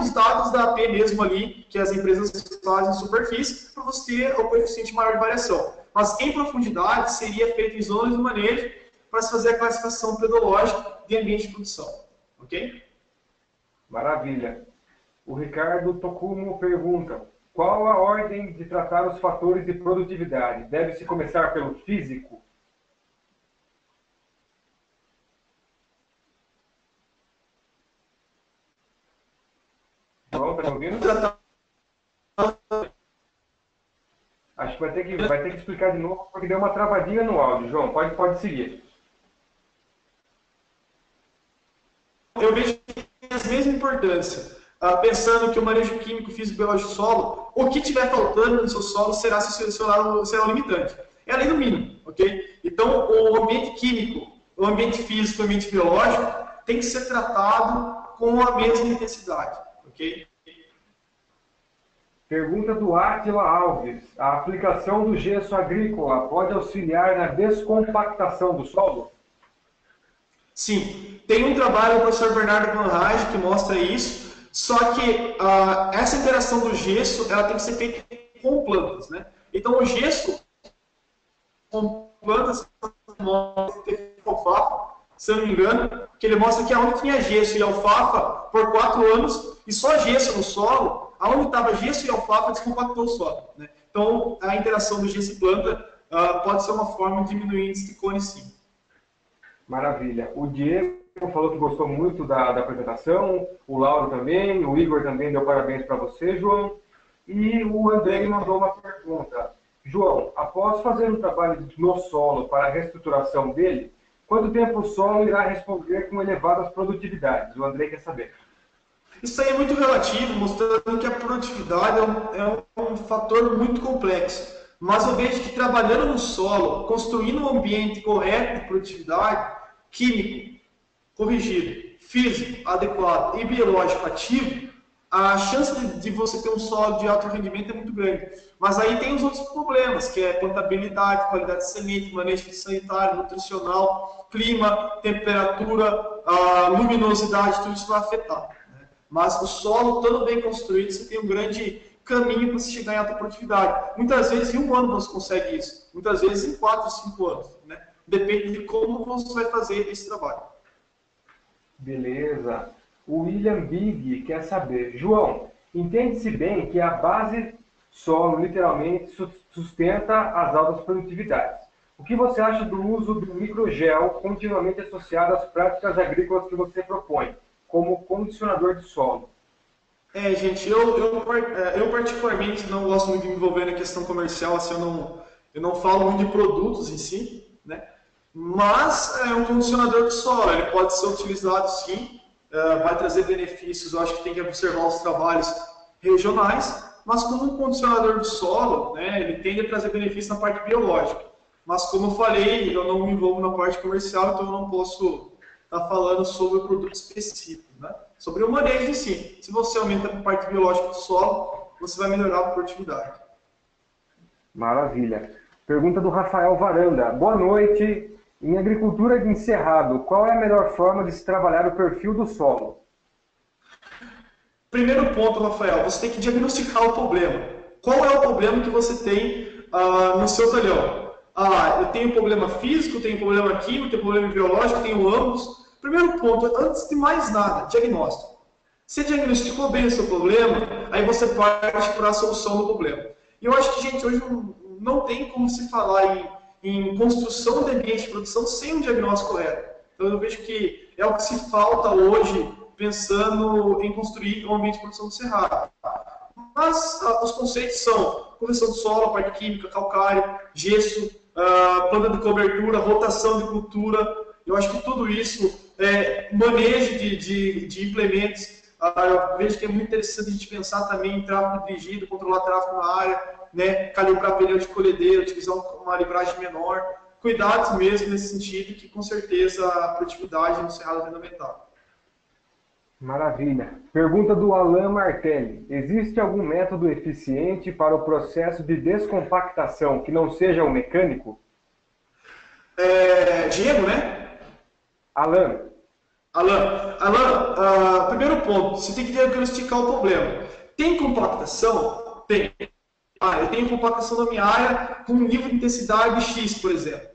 os dados da AP mesmo ali, que as empresas fazem em superfície, para você ter o coeficiente maior de variação. Mas em profundidade seria feito em zonas de manejo para se fazer a classificação pedológica de ambiente de produção. Ok? Maravilha. O Ricardo Tocumo pergunta, qual a ordem de tratar os fatores de produtividade? Deve-se começar pelo físico? João, está me ouvindo? Acho que vai ter que explicar de novo, porque deu uma travadinha no áudio. João, pode seguir. Eu vejo que tem a mesma importância. Pensando que o manejo químico, físico, biológico do solo, o que estiver faltando no seu solo será o limitante. É a lei do mínimo, ok? Então, o ambiente químico, o ambiente físico, o ambiente biológico tem que ser tratado com a mesma intensidade, ok? Pergunta do Átila Alves. A aplicação do gesso agrícola pode auxiliar na descompactação do solo? Sim. Tem um trabalho do professor Bernardo Van Rage que mostra isso, só que essa interação do gesso ela tem que ser feita com plantas, né? Então, o gesso com plantas, alfafa, se eu não me engano, que ele mostra que aonde tinha gesso e alfafa por 4 anos, e só gesso no solo, aonde estava gesso e alfafa descompactou o solo, né? Então, a interação do gesso e planta pode ser uma forma de diminuir o índice de cone, sim. Maravilha. O Diego falou que gostou muito da apresentação, o Lauro também, o Igor também deu parabéns para você, João, e o André mandou uma pergunta. João, após fazer um trabalho no solo para a reestruturação dele, quanto tempo o solo irá responder com elevadas produtividades? O André quer saber. Isso aí é muito relativo, mostrando que a produtividade é um fator muito complexo. Mas eu vejo que trabalhando no solo, construindo um ambiente correto de produtividade, químico, corrigido, físico, adequado e biológico ativo, a chance de você ter um solo de alto rendimento é muito grande. Mas aí tem os outros problemas, que é plantabilidade, qualidade de semente, manejo sanitário, nutricional, clima, temperatura, luminosidade, tudo isso vai afetar. Mas o solo, todo bem construído, você tem um grande caminho para se chegar em alta produtividade. Muitas vezes em 1 ano você consegue isso, muitas vezes em 4, 5 anos. Né? Depende de como você vai fazer esse trabalho. Beleza. O William Big quer saber, João, entende-se bem que a base solo literalmente sustenta as altas produtividades. O que você acha do uso do microgel continuamente associado às práticas agrícolas que você propõe, como condicionador de solo? Gente, eu particularmente não gosto muito de me envolver na questão comercial, assim, eu não falo muito de produtos em si, né? Mas é um condicionador de solo, ele pode ser utilizado sim, vai trazer benefícios, eu acho que tem que observar os trabalhos regionais, mas como um condicionador de solo, né, ele tende a trazer benefícios na parte biológica. Mas como eu falei, eu não me envolvo na parte comercial, então eu não posso estar falando sobre o produto específico, né? Sobre o manejo em si. Se você aumenta a parte biológica do solo, você vai melhorar a produtividade. Maravilha. Pergunta do Rafael Varanda. Boa noite. Em agricultura de encerrado, qual é a melhor forma de se trabalhar o perfil do solo? Primeiro ponto, Rafael, você tem que diagnosticar o problema. Qual é o problema que você tem no seu talhão? Eu tenho problema físico, tenho problema químico, tenho problema biológico, tenho ambos. Primeiro ponto, antes de mais nada, diagnóstico. Você diagnosticou bem o seu problema, aí você parte para a solução do problema. E eu acho que, gente, hoje não tem como se falar em construção de ambiente de produção sem um diagnóstico correto. Então eu vejo que é o que se falta hoje, pensando em construir um ambiente de produção do cerrado. Mas os conceitos são correção do solo, parte química, calcário, gesso, planta de cobertura, rotação de cultura. Eu acho que tudo isso, manejo de implementos, eu vejo que é muito interessante a gente pensar também em tráfego dirigido, controlar tráfego na área, né, calibrar pneu de colhedeira, utilizar uma livragem menor. Cuidados mesmo nesse sentido, que com certeza a produtividade no cerrado vai aumentar. Maravilha. Pergunta do Alain Martelli. Existe algum método eficiente para o processo de descompactação que não seja o mecânico? Diego, né? Alain. Primeiro ponto, você tem que diagnosticar o problema. Tem compactação? Tem. Eu tenho compactação na minha área com um nível de intensidade X, por exemplo.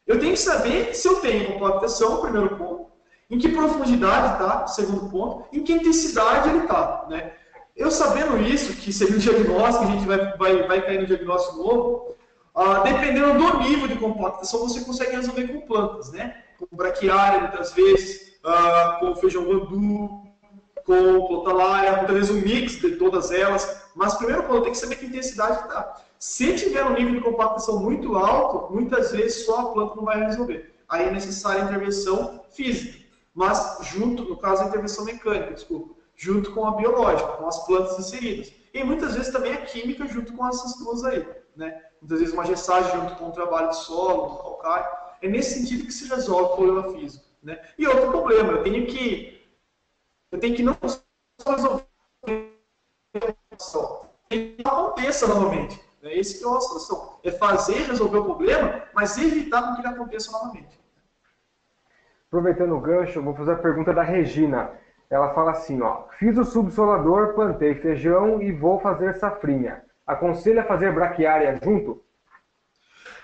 Eu tenho que saber se eu tenho compactação, primeiro ponto, em que profundidade está, segundo ponto, em que intensidade ele está. Né? Eu sabendo isso, que seria um diagnóstico, a gente vai cair no diagnóstico novo, dependendo do nível de compactação, você consegue resolver com plantas, né? Com braquiária, muitas vezes, com feijão bandu, com plantalaia, muitas vezes um mix de todas elas. Mas primeiro ponto, tem que saber que intensidade está. Se tiver um nível de compactação muito alto, muitas vezes só a planta não vai resolver. Aí é necessária intervenção física. Mas junto, no caso a intervenção mecânica, desculpa, junto com a biológica, com as plantas inseridas. E muitas vezes também a química junto com essas duas aí. Né? Muitas vezes uma gessagem junto com o trabalho de solo, do calcário. É nesse sentido que se resolve o problema físico. Né? E outro problema, eu tenho que não só resolver tem que aconteça novamente. Esse que é a solução. É fazer, resolver o problema, mas evitar que ele aconteça novamente. Aproveitando o gancho, eu vou fazer a pergunta da Regina. Ela fala assim, fiz o subsolador, plantei feijão e vou fazer safrinha. Aconselha fazer braquiária junto?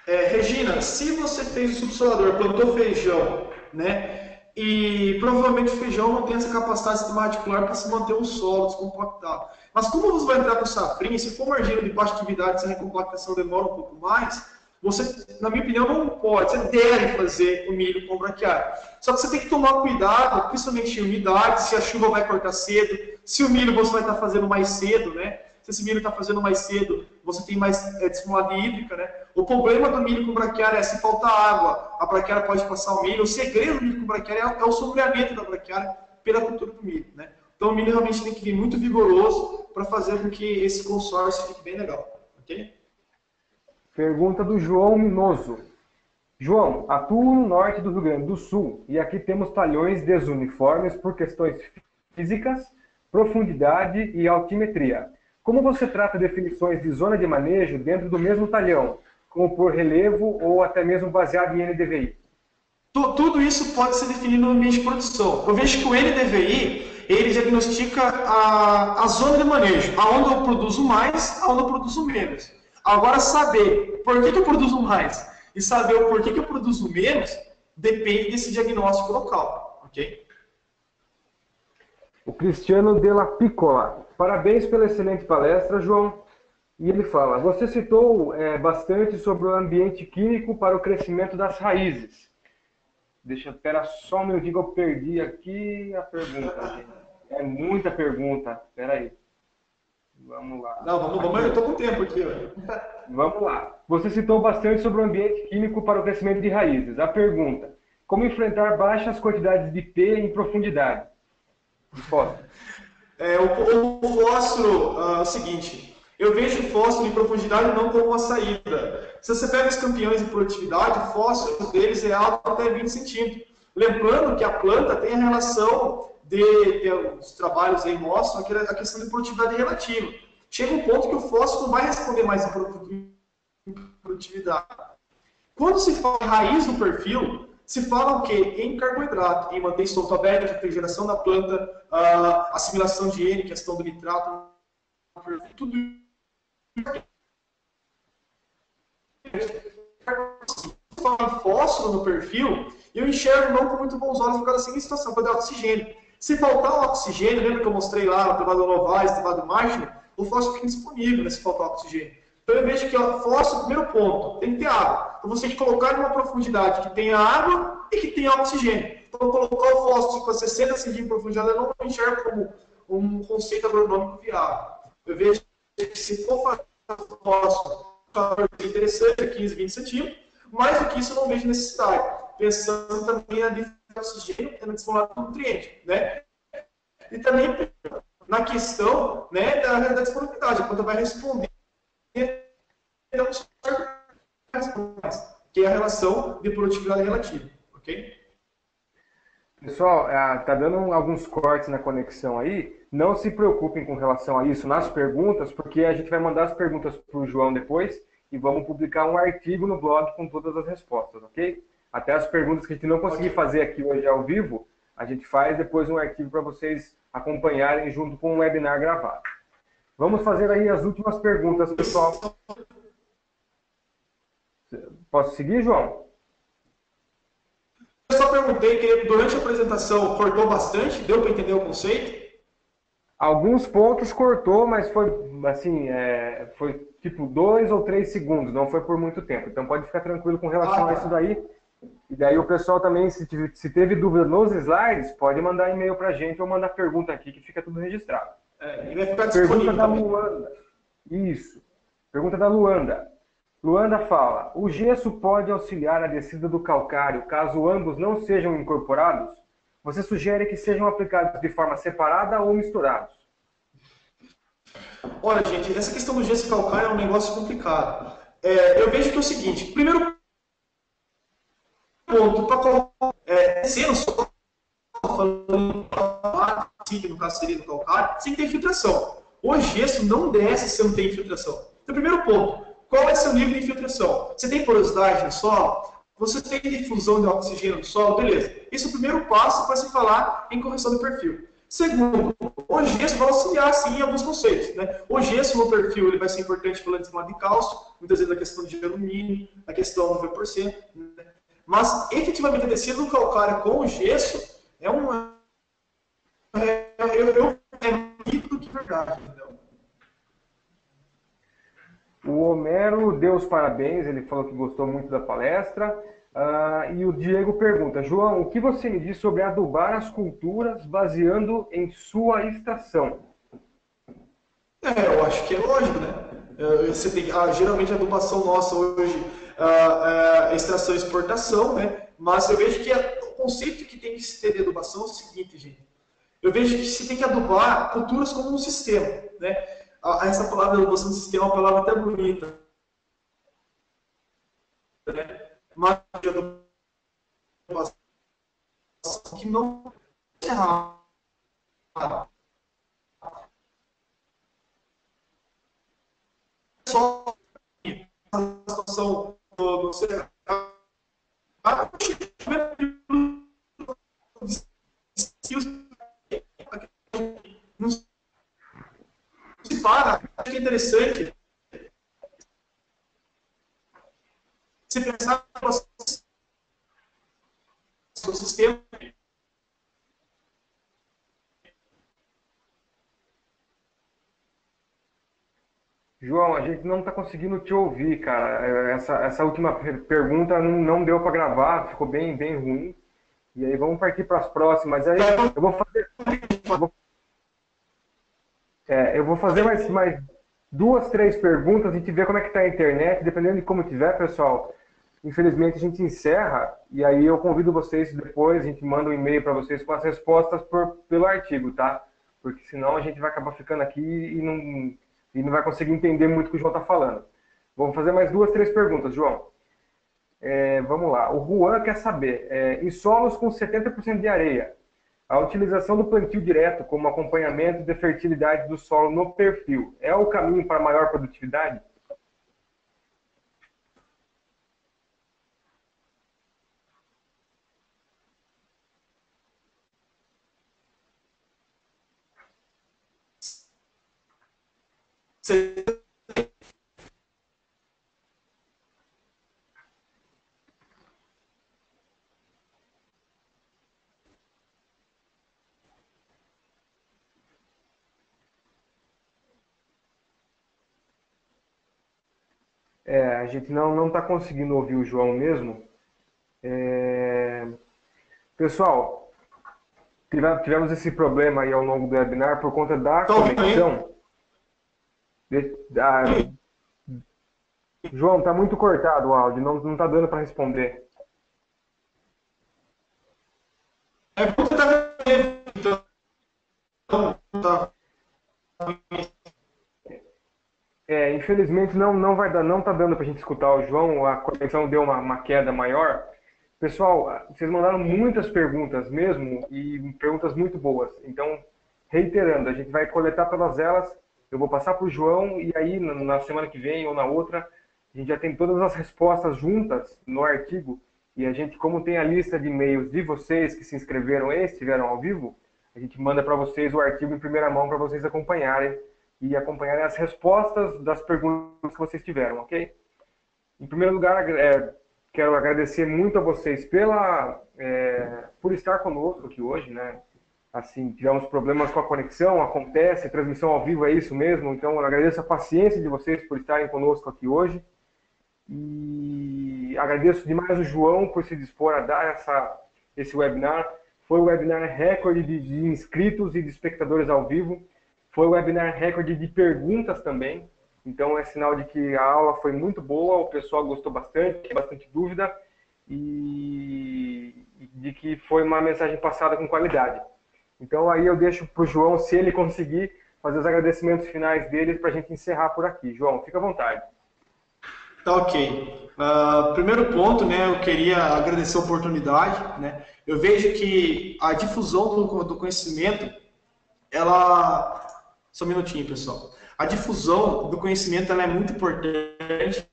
Regina, se você fez o subsolador, plantou feijão, né? E provavelmente o feijão não tem essa capacidade sistemática para se manter o solo descompactado. Mas como você vai entrar com safrinha, se for margem de baixa atividade, essa recompactação demora um pouco mais, você, na minha opinião, não pode, você deve fazer o milho com braquiária. Só que você tem que tomar cuidado, principalmente em umidade, se a chuva vai cortar cedo, se o milho você vai estar fazendo mais cedo, né? Se esse milho está fazendo mais cedo, você tem mais disponibilidade hídrica, né? O problema do milho com braquiária é se faltar água, a braquiária pode passar o milho. O segredo do milho com braquiária é o sombreamento da braquiária pela cultura do milho, né? Então o milho realmente tem que vir muito vigoroso para fazer com que esse consórcio fique bem legal, ok? Pergunta do João Minoso. João, atuo no norte do Rio Grande do Sul e aqui temos talhões desuniformes por questões físicas, profundidade e altimetria. Como você trata definições de zona de manejo dentro do mesmo talhão, como por relevo ou até mesmo baseado em NDVI? Tudo isso pode ser definido no ambiente de produção. Eu vejo que o NDVI ele diagnostica a zona de manejo, aonde eu produzo mais, aonde eu produzo menos. Agora, saber por que eu produzo mais e saber o porquê que eu produzo menos, depende desse diagnóstico local, ok? O Cristiano Della Piccola. Parabéns pela excelente palestra, João. E ele fala, você citou bastante sobre o ambiente químico para o crescimento das raízes. Espera só um minutinho que eu perdi aqui a pergunta, gente. É muita pergunta. Espera aí. Vamos lá. Não, vamos, eu estou com tempo aqui. Vamos lá. Você citou bastante sobre o ambiente químico para o crescimento de raízes. A pergunta, como enfrentar baixas quantidades de P em profundidade? Resposta. O fósforo, é o seguinte, eu vejo o fósforo em profundidade não como uma saída. Se você pega os campeões de produtividade, o fósforo deles é alto até 20 centímetros. Lembrando que a planta tem a relação os trabalhos aí mostram a questão de produtividade relativa. Chega um ponto que o fósforo não vai responder mais em produtividade. Quando se fala em raiz do perfil, se fala o quê? Em carboidrato, em manter estômago aberto, refrigeração da planta, assimilação de N, questão do nitrato, tudo isso. Fala fósforo no perfil, eu enxergo não com muito bons olhos por causa da seguinte situação, para dar oxigênio. Se faltar o oxigênio, lembra que eu mostrei lá no privado Novaes, no privado Martin, o fósforo fica indisponível se faltar oxigênio. Então eu vejo que o fósforo, primeiro ponto, tem que ter água. Então você tem que colocar em uma profundidade que tenha água e que tenha oxigênio. Então colocar o fósforo para 60 centímetros de profundidade eu não enxergo como um conceito agronômico viável. Eu vejo que se for fazer o fósforo, é interessante, 15, 20 centímetros, mais do que isso eu não vejo necessidade. Pensando também na diferença de oxigênio e na disponibilidade de nutriente, né? E também na questão, né, da disponibilidade, a planta vai responder que é a relação de produtividade relativa, ok? Pessoal, tá dando alguns cortes na conexão aí. Não se preocupem com relação a isso nas perguntas, porque a gente vai mandar as perguntas para o João depois e vamos publicar um artigo no blog com todas as respostas, ok? Até as perguntas que a gente não conseguir fazer aqui hoje ao vivo, a gente faz depois um artigo para vocês acompanharem junto com um webinar gravado. Vamos fazer aí as últimas perguntas, pessoal. Posso seguir, João? Eu só perguntei que durante a apresentação cortou bastante, deu para entender o conceito? Alguns pontos cortou, mas foi assim, foi tipo 2 ou 3 segundos, não foi por muito tempo. Então pode ficar tranquilo com relação a isso daí. E daí o pessoal também, se teve dúvida nos slides, pode mandar e-mail para a gente ou mandar pergunta aqui, que fica tudo registrado. E vai ficar disponível. Pergunta da Luanda. Isso. Pergunta da Luanda. Luanda fala, o gesso pode auxiliar a descida do calcário caso ambos não sejam incorporados? Você sugere que sejam aplicados de forma separada ou misturados? Olha, gente, essa questão do gesso e calcário é um negócio complicado. Eu vejo que é o seguinte, primeiro ponto, para sendo só falando no caso seria do calcário, sem ter infiltração. O gesso não desce se não tem infiltração. Então, primeiro ponto, qual é seu nível de infiltração? Você tem porosidade no solo? Você tem difusão de oxigênio no solo? Beleza. Esse é o primeiro passo para se falar em correção de perfil. Segundo, o gesso vai auxiliar, sim, em alguns conceitos. Né? O gesso no perfil ele vai ser importante pela disponibilidade de cálcio, muitas vezes a questão de alumínio, a questão do 90%. Né? Mas, efetivamente, a descida do calcário com o gesso é um... É mito que verdade, entendeu? O Homero deu os parabéns, ele falou que gostou muito da palestra. E o Diego pergunta, João, o que você me diz sobre adubar as culturas baseando em sua estação? Eu acho que é lógico, né? Você tem, geralmente a adubação nossa hoje é extração e exportação, né? Mas eu vejo que o conceito que tem que se ter de adubação é o seguinte, gente. Eu vejo que se tem que adubar culturas como um sistema, né? Essa palavra adubação do sistema é uma palavra até bonita, né? Mas a adubação que não é errada. Só a situação do ser você pensar no seu sistema. João, a gente não está conseguindo te ouvir, cara. Essa última pergunta não deu para gravar, ficou bem ruim. E aí vamos partir para as próximas. Aí eu vou fazer, eu vou fazer mais duas, três perguntas, a gente vê como é que está a internet, dependendo de como tiver, pessoal. Infelizmente a gente encerra e aí eu convido vocês depois, a gente manda um e-mail para vocês com as respostas pelo artigo, tá? Porque senão a gente vai acabar ficando aqui e não vai conseguir entender muito o que o João está falando. Vamos fazer mais duas, três perguntas, João. Vamos lá. O Juan quer saber, em solos com 70% de areia, a utilização do plantio direto como acompanhamento de fertilidade do solo no perfil é o caminho para maior produtividade? Você A gente não está conseguindo ouvir o João mesmo. Pessoal, tivemos esse problema aí ao longo do webinar por conta da conexão. João, está muito cortado o áudio, não está dando para responder. Vou tentar ver, então, tá. Infelizmente não vai dar, não está dando para a gente escutar o João, a conexão deu uma queda maior. Pessoal, vocês mandaram muitas perguntas mesmo e perguntas muito boas. Então, reiterando, a gente vai coletar todas elas, eu vou passar para o João e aí na semana que vem ou na outra, a gente já tem todas as respostas juntas no artigo e a gente, como tem a lista de e-mails de vocês que se inscreveram e estiveram ao vivo, a gente manda para vocês o artigo em primeira mão para vocês acompanharem e acompanharem as respostas das perguntas que vocês tiveram, ok? Em primeiro lugar, quero agradecer muito a vocês por estar conosco aqui hoje, né? Assim, tivemos problemas com a conexão, acontece, transmissão ao vivo é isso mesmo, então eu agradeço a paciência de vocês por estarem conosco aqui hoje e agradeço demais o João por se dispor a dar esse webinar. Foi o webinar recorde de inscritos e de espectadores ao vivo, foi o webinar recorde de perguntas também. Então é sinal de que a aula foi muito boa, o pessoal gostou bastante, bastante dúvida e de que foi uma mensagem passada com qualidade. Então aí eu deixo para o João, se ele conseguir, fazer os agradecimentos finais dele para a gente encerrar por aqui. João, fica à vontade. Tá ok. Primeiro ponto, né, eu queria agradecer a oportunidade, né. Eu vejo que a difusão do conhecimento, ela... Só um minutinho, pessoal. A difusão do conhecimento ela é muito importante.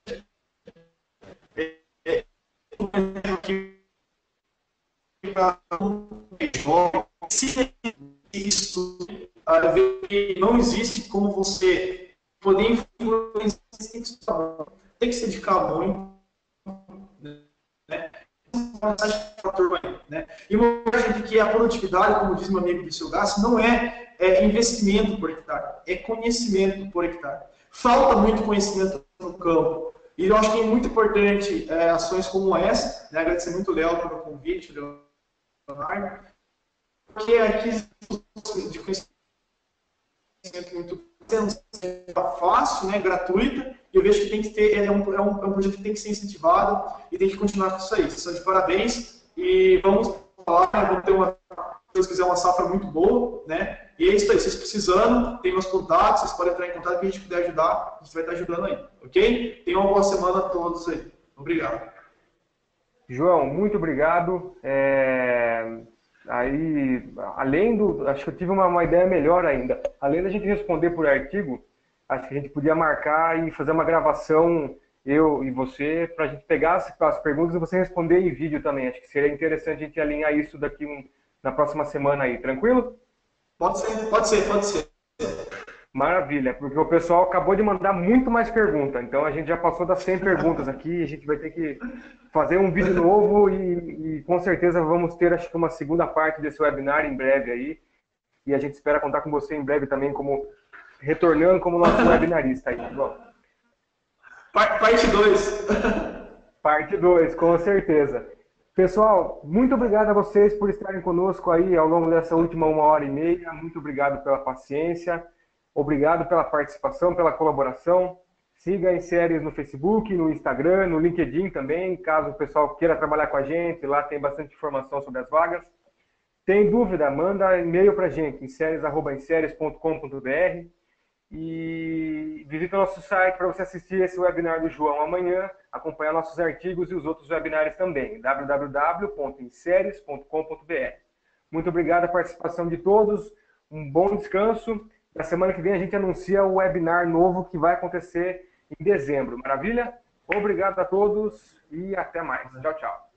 Se isso não existe como você poder influenciar, tem que se dedicar muito, né? Né? E uma coisa de que a produtividade, como diz meu amigo Dirceu Gassi, não é investimento por hectare, é conhecimento por hectare. Falta muito conhecimento no campo. E eu acho que é muito importante ações como essa, né? Agradecer muito o Léo pelo convite, Leonardo, porque aqui de conhecimento muito fácil, né, gratuita, e eu vejo que tem que ter, é um projeto que tem que ser incentivado e tem que continuar com isso aí. Vocês estão de parabéns e vamos falar, vamos ter se Deus quiser, uma safra muito boa, né? E é isso aí, vocês precisando, tem meus contatos, vocês podem entrar em contato, que a gente puder ajudar, a gente vai estar ajudando aí, ok? Tenham uma boa semana a todos aí. Obrigado. João, muito obrigado. Aí, acho que eu tive uma ideia melhor ainda. Além da gente responder por artigo, acho que a gente podia marcar e fazer uma gravação, eu e você, para a gente pegar as perguntas e você responder em vídeo também. Acho que seria interessante a gente alinhar isso daqui na próxima semana aí. Tranquilo? Pode ser, pode ser, pode ser. Maravilha, porque o pessoal acabou de mandar muito mais perguntas, então a gente já passou das 100 perguntas aqui, a gente vai ter que fazer um vídeo novo e com certeza vamos ter, acho que uma segunda parte desse webinar em breve aí, e a gente espera contar com você em breve também, como retornando como nosso webinarista aí, João. Parte 2. Parte 2, com certeza. Pessoal, muito obrigado a vocês por estarem conosco aí ao longo dessa última 1h30, muito obrigado pela paciência. Obrigado pela participação, pela colaboração. Siga em séries no Facebook, no Instagram, no LinkedIn também, caso o pessoal queira trabalhar com a gente, lá tem bastante informação sobre as vagas. Tem dúvida? Manda e-mail para a gente, inseries@inseries.com.br e visita o nosso site para você assistir esse webinar do João amanhã, acompanhar nossos artigos e os outros webinários também, www.inseries.com.br. Muito obrigado a participação de todos, um bom descanso. Na semana que vem a gente anuncia o webinar novo que vai acontecer em dezembro. Maravilha? Obrigado a todos e até mais. Tchau, tchau.